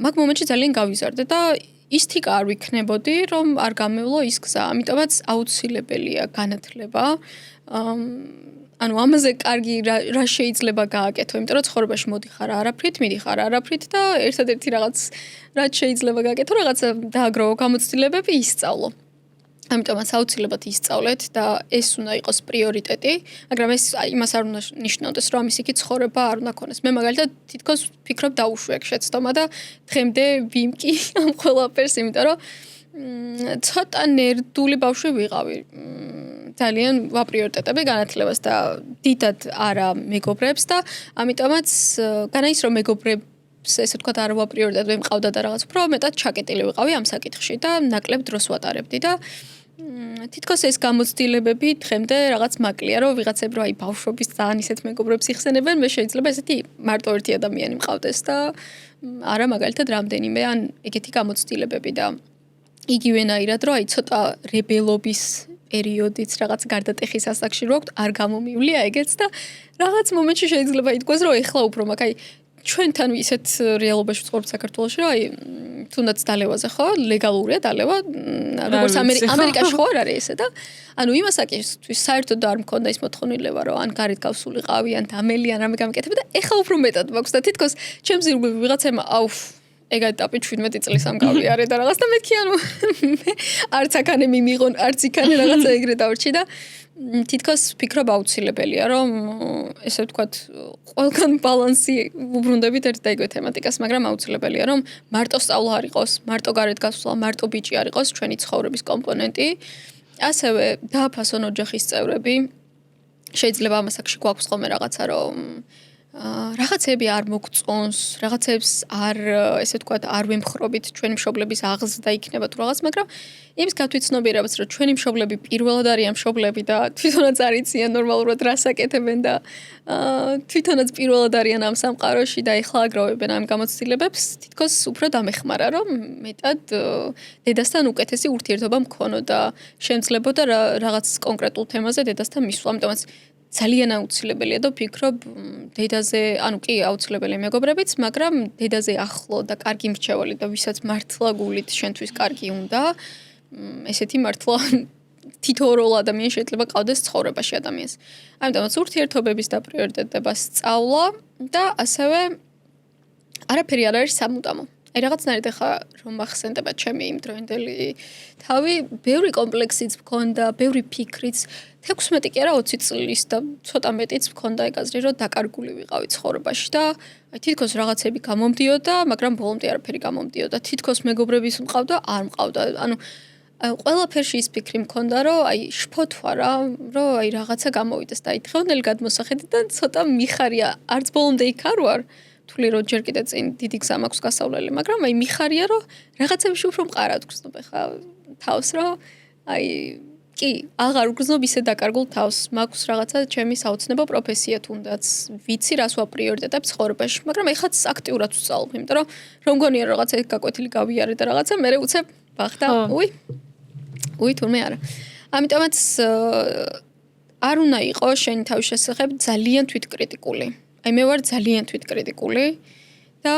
მაგ მომენტში ძალიან გავიზარდე და ის თიკა არ ვიქნებოდი, რომ არ გამევლო ის გზა, ამიტომაც აუცილებელია განათლება. ანუ ამაზე კარგი რა შეიძლება გააკეთო, იმიტომ რომ ცხოვრებაში მოდიხარ არაფრით, მიდიხარ არაფრით და ერთადერთი რაღაც რაც შეიძლება გააკეთო, რაღაცა დააგროვო გამოცდილებები, ისწავლო. ამიტომაც აუცილებლად ისწავლეთ და ეს უნდა იყოს პრიორიტეტი, მაგრამ ეს იმას არ უნდა ნიშნავდეს, რომ ამის იქით ცხოვრება არ უნდა ქონდეს. მე მაგალითად თითქოს ვფიქრობ დაუშვი ეგ შეცდომა და დღემდე ვიმკი ამ ყველაფერს, იმიტომ რომ ცოტა ნერდული ბავშვი ვიყავი. ძალიან ვაპრიორიტეტები განათლებას და დიდად არა მეგობრებს და ამიტომაც განაის რომ მეგობრებს ესე თქვა არ ვაპრიორიტეტები მყავდა და რაღაც უფრო მეტად ჩაკეტილი ვიყავი ამ საკითხში და ნაკლებ დროს ვატარებდი და თითქოს ეს გამოცდილებები დღემდე რაღაც მაკლია რომ ვიღაცებ რო აი ბავშვობის ძალიან ისეთ მეგობრებს იხსენებენ მე შეიძლება ესეთი მარტო ერთი ადამიანი მყავდეს და არა მაგალითად რამდენიმე ან ეგეთი გამოცდილებები და იგივენაირად რომ აი ცოტა რებელობის პერიოდიც რაღაც გარდატეხის ასაკში რო აქვს არ გამომივლია ეგეც და რაღაც მომენტში შეიძლება ითქვას რომ ეხლა უფრო მაგ აი ჩვენთან ისეთ რეალობაში ვცხოვრობთ საქართველოში რომ აი თუნდაც დალევაზე ხო ლეგალურია დალევა როგორც ამერიკაში ხო არ არის ესე და ანუ იმ ასაკისთვის საერთოდ არ მქონდა ის მოთხოვნილება რომ ან გარეთ გავსულიყავი ან დამელი ან რამე გამიკეთები და ეხლა უფრო მეტად მაქვს და თითქოს ჩემს ირგვლივ ვიღაცემა აუφ ეგ ეტაპი 17 წლის ამ გავიარე და რაღაც და მეთქი ანუ არც აქანე მიმიღონ არც იქანე რაღაცა ეგრე დავრჩი და თითქოს ვფიქრობ აუცილებელია რომ ესე ვთქვათ ყველგან ბალანსი უბრუნდებით ერთ და იგივე თემატიკას მაგრამ აუცილებელია რომ მარტო სწავლა არ იყოს მარტო გარეთ გასვლა მარტო ბიჭი არ იყოს ჩვენი ცხოვრების კომპონენტი ასევე დააფასონ ოჯახის წევრები შეიძლება ამ ასაკში გვაქვს ხოლმე რაღაცა რომ რაღაცები არ მოგწონს, რაღაცებს არ ესე ვთქვათ, არ ვემხრობით ჩვენი მშობლების აღზრდა იქნება თუ რაღაც, მაგრამ იმის გავთვითცნობიერებაც, რომ ჩვენი მშობლები პირველად არიან მშობლები და თვითონაც არ იციან ნორმალურად რას აკეთებენ და თვითონაც პირველად არიან ამ სამყაროში და ეხლა აგროვებენ ამ გამოცდილებებს, თითქოს უფრო დამეხმარა, რომ მეტად დედასთან უკეთესი ურთიერთობა მქონოდა, შემძლებოდა რაღაც კონკრეტულ თემაზე დედასთან მისვლა, ამიტომაც ძალიან აუცილებელია და ვფიქრობ დედაზე, ანუ კი აუცილებელია მეგობრებიც, მაგრამ დედაზე ახლო და კარგი მრჩეველი და ვისაც მართლა გულით შენთვის კარგი უნდა, ესეთი მართლა თითოეულ ადამიანს შეიძლება ყავდეს ცხოვრებაში ადამიანს. ამიტომაც ურთიერთობების და პრიორიტეტებას სწავლა და ასევე არაფერი არ არის სამუდამო. აი რაღაცნაირად ახლა რომ მახსენდება ჩემი იმ დროინდელი თავი, ბევრი კომპლექსიც მქონდა, ბევრი ფიქრიც 16 კი არა 20 წლის და ცოტა მეტიც მქონდა ეგ აზრი, რომ დაკარგული ვიყავი ცხოვრებაში და აი თითქოს რაღაცები გამომდიოდა, მაგრამ ბოლომდე არაფერი გამომდიოდა. თითქოს მეგობრების მყავდა, არ მყავდა. ანუ ყველაფერში ის ფიქრი მქონდა, რომ აი შფოთვა რა, რომ აი რაღაცა გამოვიდეს და აი დღევანდელი გადმოსახედიდან ცოტა მიხარია. არც ბოლომდე იქ არ ვარ. თვლი რომ ჯერ კიდე წინ დიდი გზა მაქვს გასავლელი, მაგრამ აი მიხარია რომ რაღაცებში უფრო მყარად გრძნობ ხა თავს რომ აი კი აღარ ვგრძნობ ისე დაკარგულ თავს, მაქვს რაღაცა ჩემი საოცნებო პროფესია თუნდაც, ვიცი რას ვაპრიორიტეტებ ცხოვრებაში, მაგრამ ეხლაც აქტიურად ვსწავლობ, იმიტომ რომ მგონია რომ რაღაცა გაკვეთილი გავიარე და რაღაცა მე უცებ ბახდა, უი თურმე არა. ამიტომაც არ უნდა იყოს შენი თავის შესახებ ძალიან თვითკრიტიკული. აი მე ვარ ძალიან თვითკრიტიკული და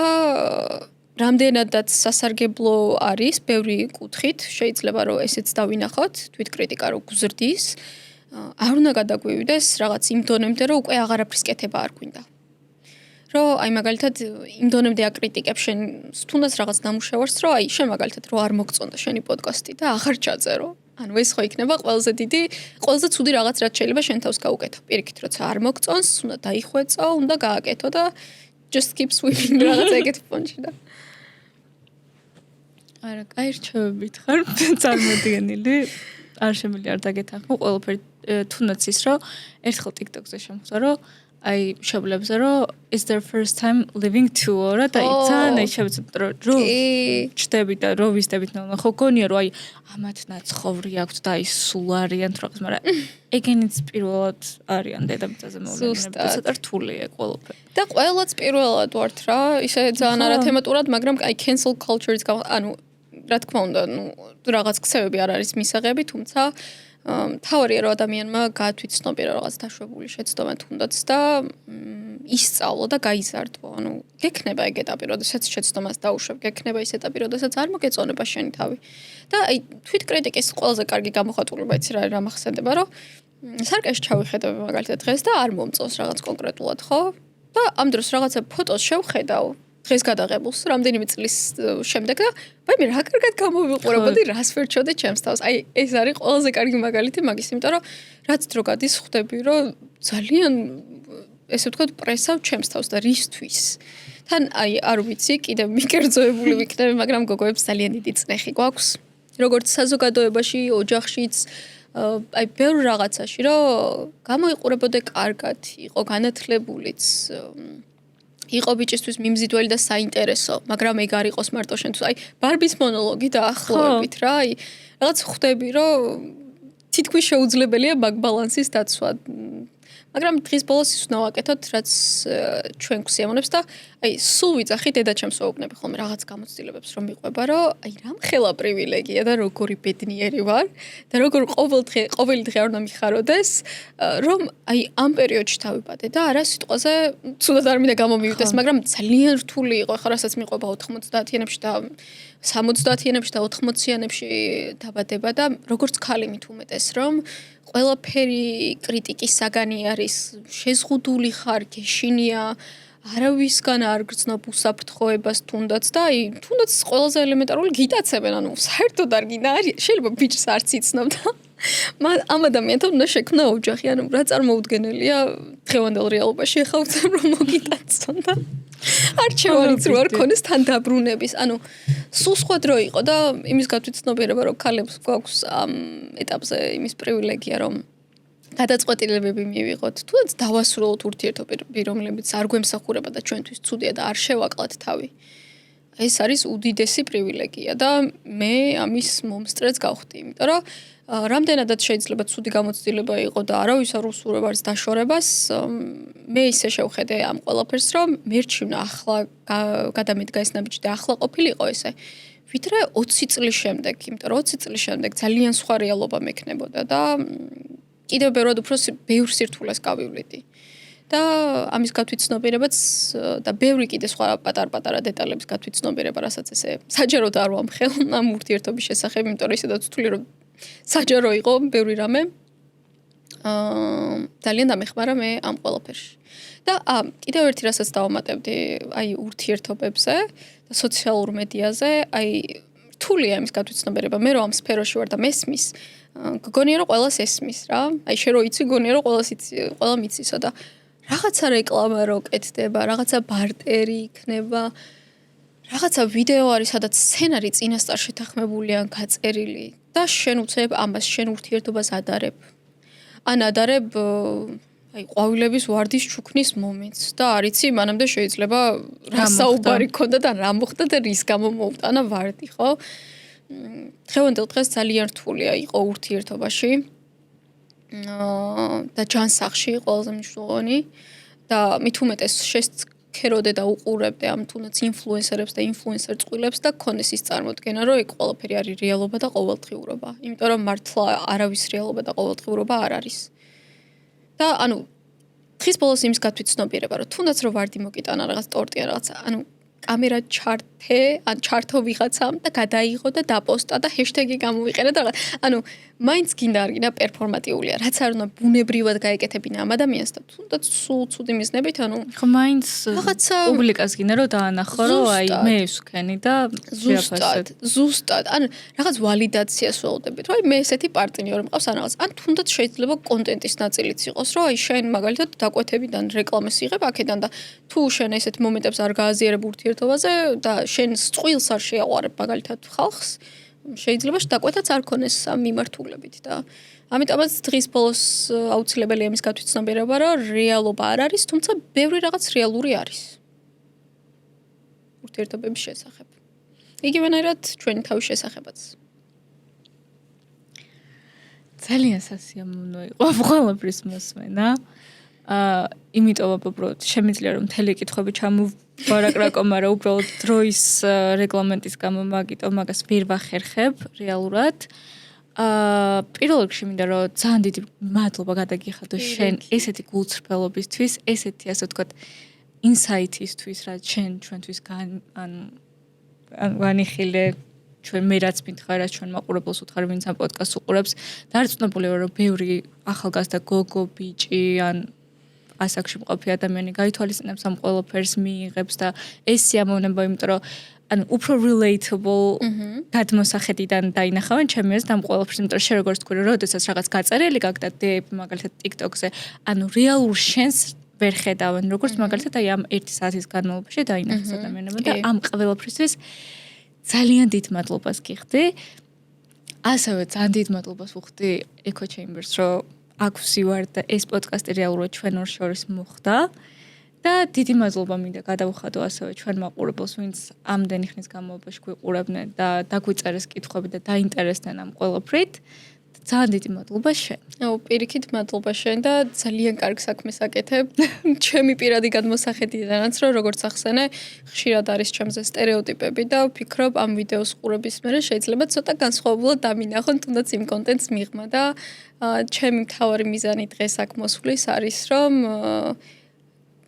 რამდენადაც სასარგებლო არის ბევრი კუთხით, შეიძლება რომ ესეც დავინახოთ, თვითკრიტიკა რო გზრდის, არ უნდა გადაგვივიდეს რაღაც იმ დონემდე, რომ უკვე აღარაფრის კეთება არ გვინდა. რომ აი მაგალითად იმ დონემდე აკრიტიკებ შენ თუნდაც რაღაც დამუშავარს, რომ აი შენ მაგალითად რო არ მოგწონდა შენი პოდკასტი და აღარ ჩაწერო. ანუ ეს ხო იქნება ყველაზე დიდი, ყველაზე ცუდი რაღაც რაც შეიძლება შენ თავს გაუკეთო. პირიქით, როცა არ მოგწონს, უნდა დაიხვეწო, უნდა გააკეთო და just keep swimming რაღაც ეგეთ ფონში და არა, კაი რჩევებით ხარ წარმოდგენილი. არ შემიძლია არ დაგეთანხმო ყველაფერი თუნდაც ის, რომ ერთხელ TikTok-ზე შემოხდა, რომ აი მშობლებზე რომ is their first time living tour და ძალიან აი შევეცდები რომ ჩდები და რომ ვიზდებით ნუ ხო გონია რომ აი ამათ ნაცხოვრი აქვს და აი სულ არიან თუ რაღაც მაგრამ ეგენიც პირველად არიან დედამიწაზე მოვლენები და ცოტა რთულია ყველაფერი და ყველაც პირველად ვართ რა ისე ძალიან არათემატურად მაგრამ აი cancel culture-ის ანუ რა თქმა უნდა ნუ რაღაც ქსევები არ არის მისაღები თუმცა თავარია რომ ადამიანმა გაათვითცნობიერა რაღაც დაშვებული შეცდომა თუნდაც და ისწავლო და გაიზარდო. ანუ გექნება ეგ ეტაპი, როდესაც შეცდომას დაუშვებ, გექნება ის ეტაპი, როდესაც არ მოგეწონება შენი თავი. და აი თვითკრიტიკის ყველაზე კარგი გამოხატულება იცი რა მახსენდება, რომ სარკეში ჩავიხედავ მაგალითად დღეს და არ მომწონს რაღაც კონკრეტულად, ხო? და ამ დროს რაღაცა ფოტოს შევხედავ დღეს გადაღებულს რამდენიმე წლის შემდეგ და მე რა კარგად გამოვიყურებოდი რას ვერჩოდე ჩემს თავს. აი ეს არის ყველაზე კარგი მაგალითი მაგის, იმიტომ რომ რაც დრო გადის ხვდები რომ ძალიან ესე ვთქვათ პრესავ ჩემს თავს და რისთვის. თან აი არ ვიცი კიდევ მიკერძოებული ვიქნები, მაგრამ გოგოებს ძალიან დიდი წნეხი გვაქვს. როგორც საზოგადოებაში, ოჯახშიც აი ბევრ რაღაცაში რომ გამოიყურებოდე კარგად, იყო განათლებულიც იყო ბიჭისთვის მიმზიდველი და საინტერესო, მაგრამ ეგ არ იყოს მარტო შენთვის. აი ბარბის მონოლოგი დაახლოებით რა, აი რაღაც ხვდები რომ თითქმის შეუძლებელია მაგ ბალანსის დაცვა. მაგრამ დღის ბოლოს ის უნდა ვაკეთოთ, რაც ჩვენ გვსიამოვნებს და აი სულ ვიძახი დედაჩემს ვაუგნები ხოლმე რაღაც გამოცდილებებს რომ მიყვება, რომ აი რამხელა პრივილეგია და როგორი ბედნიერი ვარ და როგორ ყოველი დღე არ უნდა მიხაროდეს, რომ აი ამ პერიოდში დავიბადე და არა სიტყვაზე ცუდად არ მინდა გამომივიდეს, მაგრამ ძალიან რთული იყო, ხა რასაც მიყვება 90-იანებში და 70-იანებში და 80-იანებში დაბადება და როგორც ქალი მით უმეტეს რომ ყველაფერი კრიტიკის საგანი არის, შეზღუდული ხარ, გეშინია, არავისგან არ გრძნობ უსაფრთხოებას თუნდაც და აი თუნდაც ყველაზე ელემენტარული გიტაცებენ, ანუ საერთოდ არ გინდა არის, შეიძლება ბიჭს არც იცნობ და ამ ადამიანთან უნდა შექმნა ოჯახი, ანუ რა წარმოუდგენელია დღევანდელ რეალობაში ახლა უცებ რომ მოგიტაცონ და არჩევანიც რო არ ქონდეს თან დაბრუნების, ანუ სულ სხვა დრო იყო და იმის გათვითცნობიერება რომ ქალებს გვაქვს ამ ეტაპზე იმის პრივილეგია რომ გადაწყვეტილებები მივიღოთ, თუნდაც დავასრულოთ ურთიერთობები, რომლებიც არ გვემსახურება და ჩვენთვის ცუდია და არ შევაკლათ თავი. ეს არის უდიდესი პრივილეგია და მე ამის მომსწრეც გავხდი, იმიტომ რომ რამდენადაც შეიძლება ცუდი გამოცდილება იყო და არავის არ უსურვებს დაშორებას, მე ისე შევხედე ამ ყველაფერს, რომ მერჩივნა ახლა გადამედგა ეს ნაბიჯი და ახლა ყოფილიყო ესე. ვიდრე 20 წლის შემდეგ, იმიტომ რომ 20 წლის შემდეგ ძალიან სხვა რეალობა მექნებოდა და კიდევ ბევრ სირთულეს გავივლიდი. და ამის გათვითცნობიერებაც და ბევრი კიდე სხვა პატარ-პატარა დეტალების გათვითცნობიერება, რასაც ესე საჯაროდ არ ვამხელ ამ ურთიერთობის შესახებ, იმიტომ რომ ისედაც ვთვლი რომ საჯარო იყო ბევრი რამე. ძალიან დამეხმარა მე ამ ყველაფერში. და კიდევ ერთი რასაც დავამატებდი, აი ურთიერთობებზე და სოციალურ მედიაზე, აი რთულია ამის გათვითცნობიერება. მე რომ ამ სფეროში ვარ და მესმის, გონია რომ ყველას ესმის რა. აი შენ რო იცი, გონია რომ ყველა მიცისო და რაღაცა რეკლამა რო კეთდება, რაღაცა ბარტერი იქნება, რაღაცა ვიდეო არის, სადაც სცენარი წინასწარ შეთანხმებულია, გაწერილი და შენ უცებ ამას შენ ურთიერთობას ადარებ. ან ადარებ აი ყვავილების ვარდის ჩუქნის მომენტს და არიცი მანამდე შეიძლება რა საუბარი ქონდა და რა მოხდა და რის გამო მოუტანა ვარდი, ხო? დღევანდელ დღეს ძალიან რთულია იყო ურთიერთობაში. და ჯანსაღში ყველაზე მნიშვნელოვანი და მით უმეტეს შესქეროდე და უყურებდე ამ თუნდაც ინფლუენსერებს და ინფლუენსერ წყვილებს და ქონდეს ის წარმოდგენა, რომ ეგ ყველაფერი არის რეალობა და ყოველდღიურობა. იმიტომ რომ მართლა არავის რეალობა და ყოველდღიურობა არ არის. და ანუ დღის ბოლოს იმის გათვითცნობიერება, რომ თუნდაც რომ ვარდი მოგიტანა რაღაც ტორტი ან რაღაცა, ანუ კამერა ჩართო ვიღაცამ და გადაიღო და დაპოსტა და ჰეშტეგი გამოვიყენა და ანუ მაინც გინდა არ გინდა პერფორმატიულია, რაც არ უნდა ბუნებრივად გაეკეთებინა ამ ადამიანს და თუნდაც სულ ცუდი მიზნებით, ანუ ხო მაინც რაღაცა პუბლიკას გინდა რომ დაანახო, რომ აი მე ვსქენი და ზუსტად, ან რაღაც ვალიდაციას ველოდებით, რომ აი მე ესეთი პარტნიორი მყავს ან რაღაც, ან თუნდაც შეიძლება კონტენტის ნაწილიც იყოს, რომ აი შენ მაგალითად დაკვეთებიდან რეკლამას იღებ აქედან და თუ შენ ესეთ მომენტებს არ გააზიარებ ურთიერთობაზე და შენ წყვილს არ შეაყვარებ მაგალითად ხალხს, შეიძლება შედაკვეთაც არ ქონეს ამ მიმართულებით და ამიტომაც დღის ბოლოს აუცილებელია ამის გათვითცნობიერება, რომ რეალობა არ არის, თუმცა ბევრი რაღაც რეალური არის. ურთიერთობების შესახებ. იგივენაირად ჩვენი თავის შესახებაც. ძალიან სასიამოვნო იყო ყველაფრის მოსმენა. იმიტომ უბრალოდ შემიძლია რომ მთელი კითხვები ჩამოვარაკრაკო, მაგრამ უბრალოდ დროის რეგლამენტის გამო მაგას ვერ ვახერხებ რეალურად. პირველ რიგში მინდა რომ ძალიან დიდი მადლობა გადაგიხადო შენ ესეთი გულწრფელობისთვის, ესეთი ასე ვთქვათ ინსაიტისთვის, რაც შენ ჩვენთვის განიხილე ჩვენ მე რაც მითხარ, რაც ჩვენ მაყურებელს უთხარ, ვინც ამ პოდკასტს უყურებს, დარწმუნებული ვარ, რომ ბევრი ახალგაზრდა გოგო, ბიჭი ან ასაკში მყოფი ადამიანი გაითვალისწინებს ამ ყველაფერს მიიღებს და ეს სიამოვნება, იმიტომ რომ ანუ უფრო relatable გადმოსახედიდან დაინახავენ ჩემი აზრით ამ ყველაფერს, იმიტომ რომ შე როგორც თქვი, რომ როდესაც რაღაც გაწერილი გაქვს და დებ მაგალითად TikTok-ზე, ანუ რეალურ შენს ვერ ხედავენ, როგორც მაგალითად აი ამ 1 საათის განმავლობაში დაინახეს ადამიანებმა და ამ ყველაფრისთვის ძალიან დიდ მადლობას გიხდი. ასევე ძალიან დიდ მადლობას ვუხდი Echo Chambers, რომ აქ ვსივარ და ეს პოდკასტი რეალურად ჩვენ ორ შორის მოხდა. და დიდი მადლობა მინდა გადავუხადო ასევე ჩვენ მაყურებელს, ვინც ამდენი ხნის განმავლობაში გვიყურებდნენ და დაგვიწერეს კითხვები და დაინტერესდნენ ამ ყველაფრით. ძალიან დიდი მადლობა შენ. პირიქით მადლობა შენ და ძალიან კარგ საქმეს აკეთებ. ჩემი პირადი გადმოსახედიდანაც რომ როგორც ახსენე, ხშირად არის ჩემზე სტერეოტიპები და ვფიქრობ ამ ვიდეოს ყურების მერე შეიძლება ცოტა განსხვავებულად დამინახონ, თუნდაც იმ კონტენტს მიღმა და ჩემი მთავარი მიზანი დღეს აქ მოსვლის არის რომ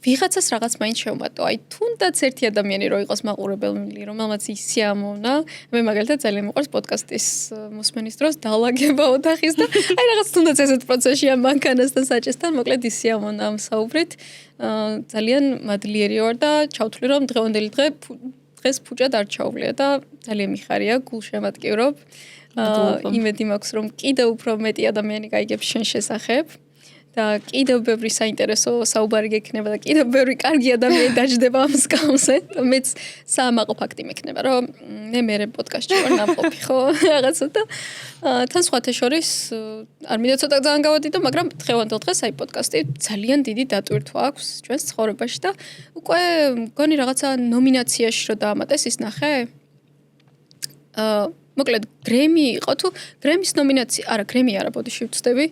ვიღაცას რაღაც მაინც შევმატო. აი თუნდაც ერთი ადამიანი რო იყოს მაყურებელი, რომელმაც ისიამოვნა, მე მაგალითად ძალიან მიყვარს პოდკასტის მოსმენის დროს დაალაგება ოთახის და აი რაღაც თუნდაც ესეთ პროცესშია მანქანასთან საჭესთან, მოკლედ ისიამოვნა ამ საუბრით. ძალიან მადლიერი ვარ და ჩავთვლი რომ დღევანდელი დღეს ფუჭად არ ჩაუვლია და ძალიან მიხარია, გულშემატკივრობ. იმედი მაქვს რომ კიდევ უფრო მეტი ადამიანი გაიგებს შენ შესახებ. და კიდევ ბევრი საინტერესო საუბარი გექნება და კიდევ ბევრი კარგი ადამიანი დაждდება ამ სკამზე. მეც საამაყო ფაქტი მექნება, რომ მე პოდკასტში ვარ ნამყოფი, ხო? რაღაცა და თან სხვათა შორის არ მინდა ცოტა ძალიან გავადიდო, მაგრამ დღევანდელ დღეს აი პოდკასტი ძალიან დიდი დატვირთვა აქვს ჩვენს ცხოვრებაში და უკვე მგონი რაღაცა ნომინაციაში რო დაამატეს ის ნახე. მოკლედ გრემი იყო თუ გრემის ნომინაცია, არა გრემი არა, ბოდიში ვწდები.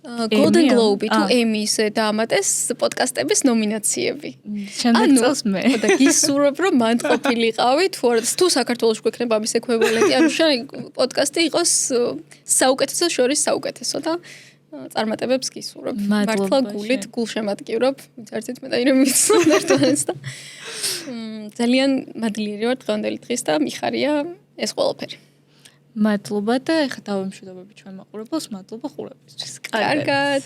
Golden Globe თუ Emmy-ზე დაამატეს პოდკასტების ნომინაციები. შემდეგ წელს მე. და გისურვებ რომ მანდ ყოფილიყავი თუ არა თუ საქართველოს გვექნება ამის ექვივალენტი, ანუ შენ პოდკასტი იყოს საუკეთესო შორის საუკეთესო და წარმატებებს გისურვებ. მართლა გულით გულშემატკივრობ, ვიწერთ მე და ირემ ვიცნობ ერთმანეთს და ძალიან მადლიერი ვარ დღევანდელი დღის და მიხარია ეს ყველაფერი. მადლობა და ეხლა დავემშვიდობები ჩვენ მაყურებელს, მადლობა ყურებისთვის. კარგად.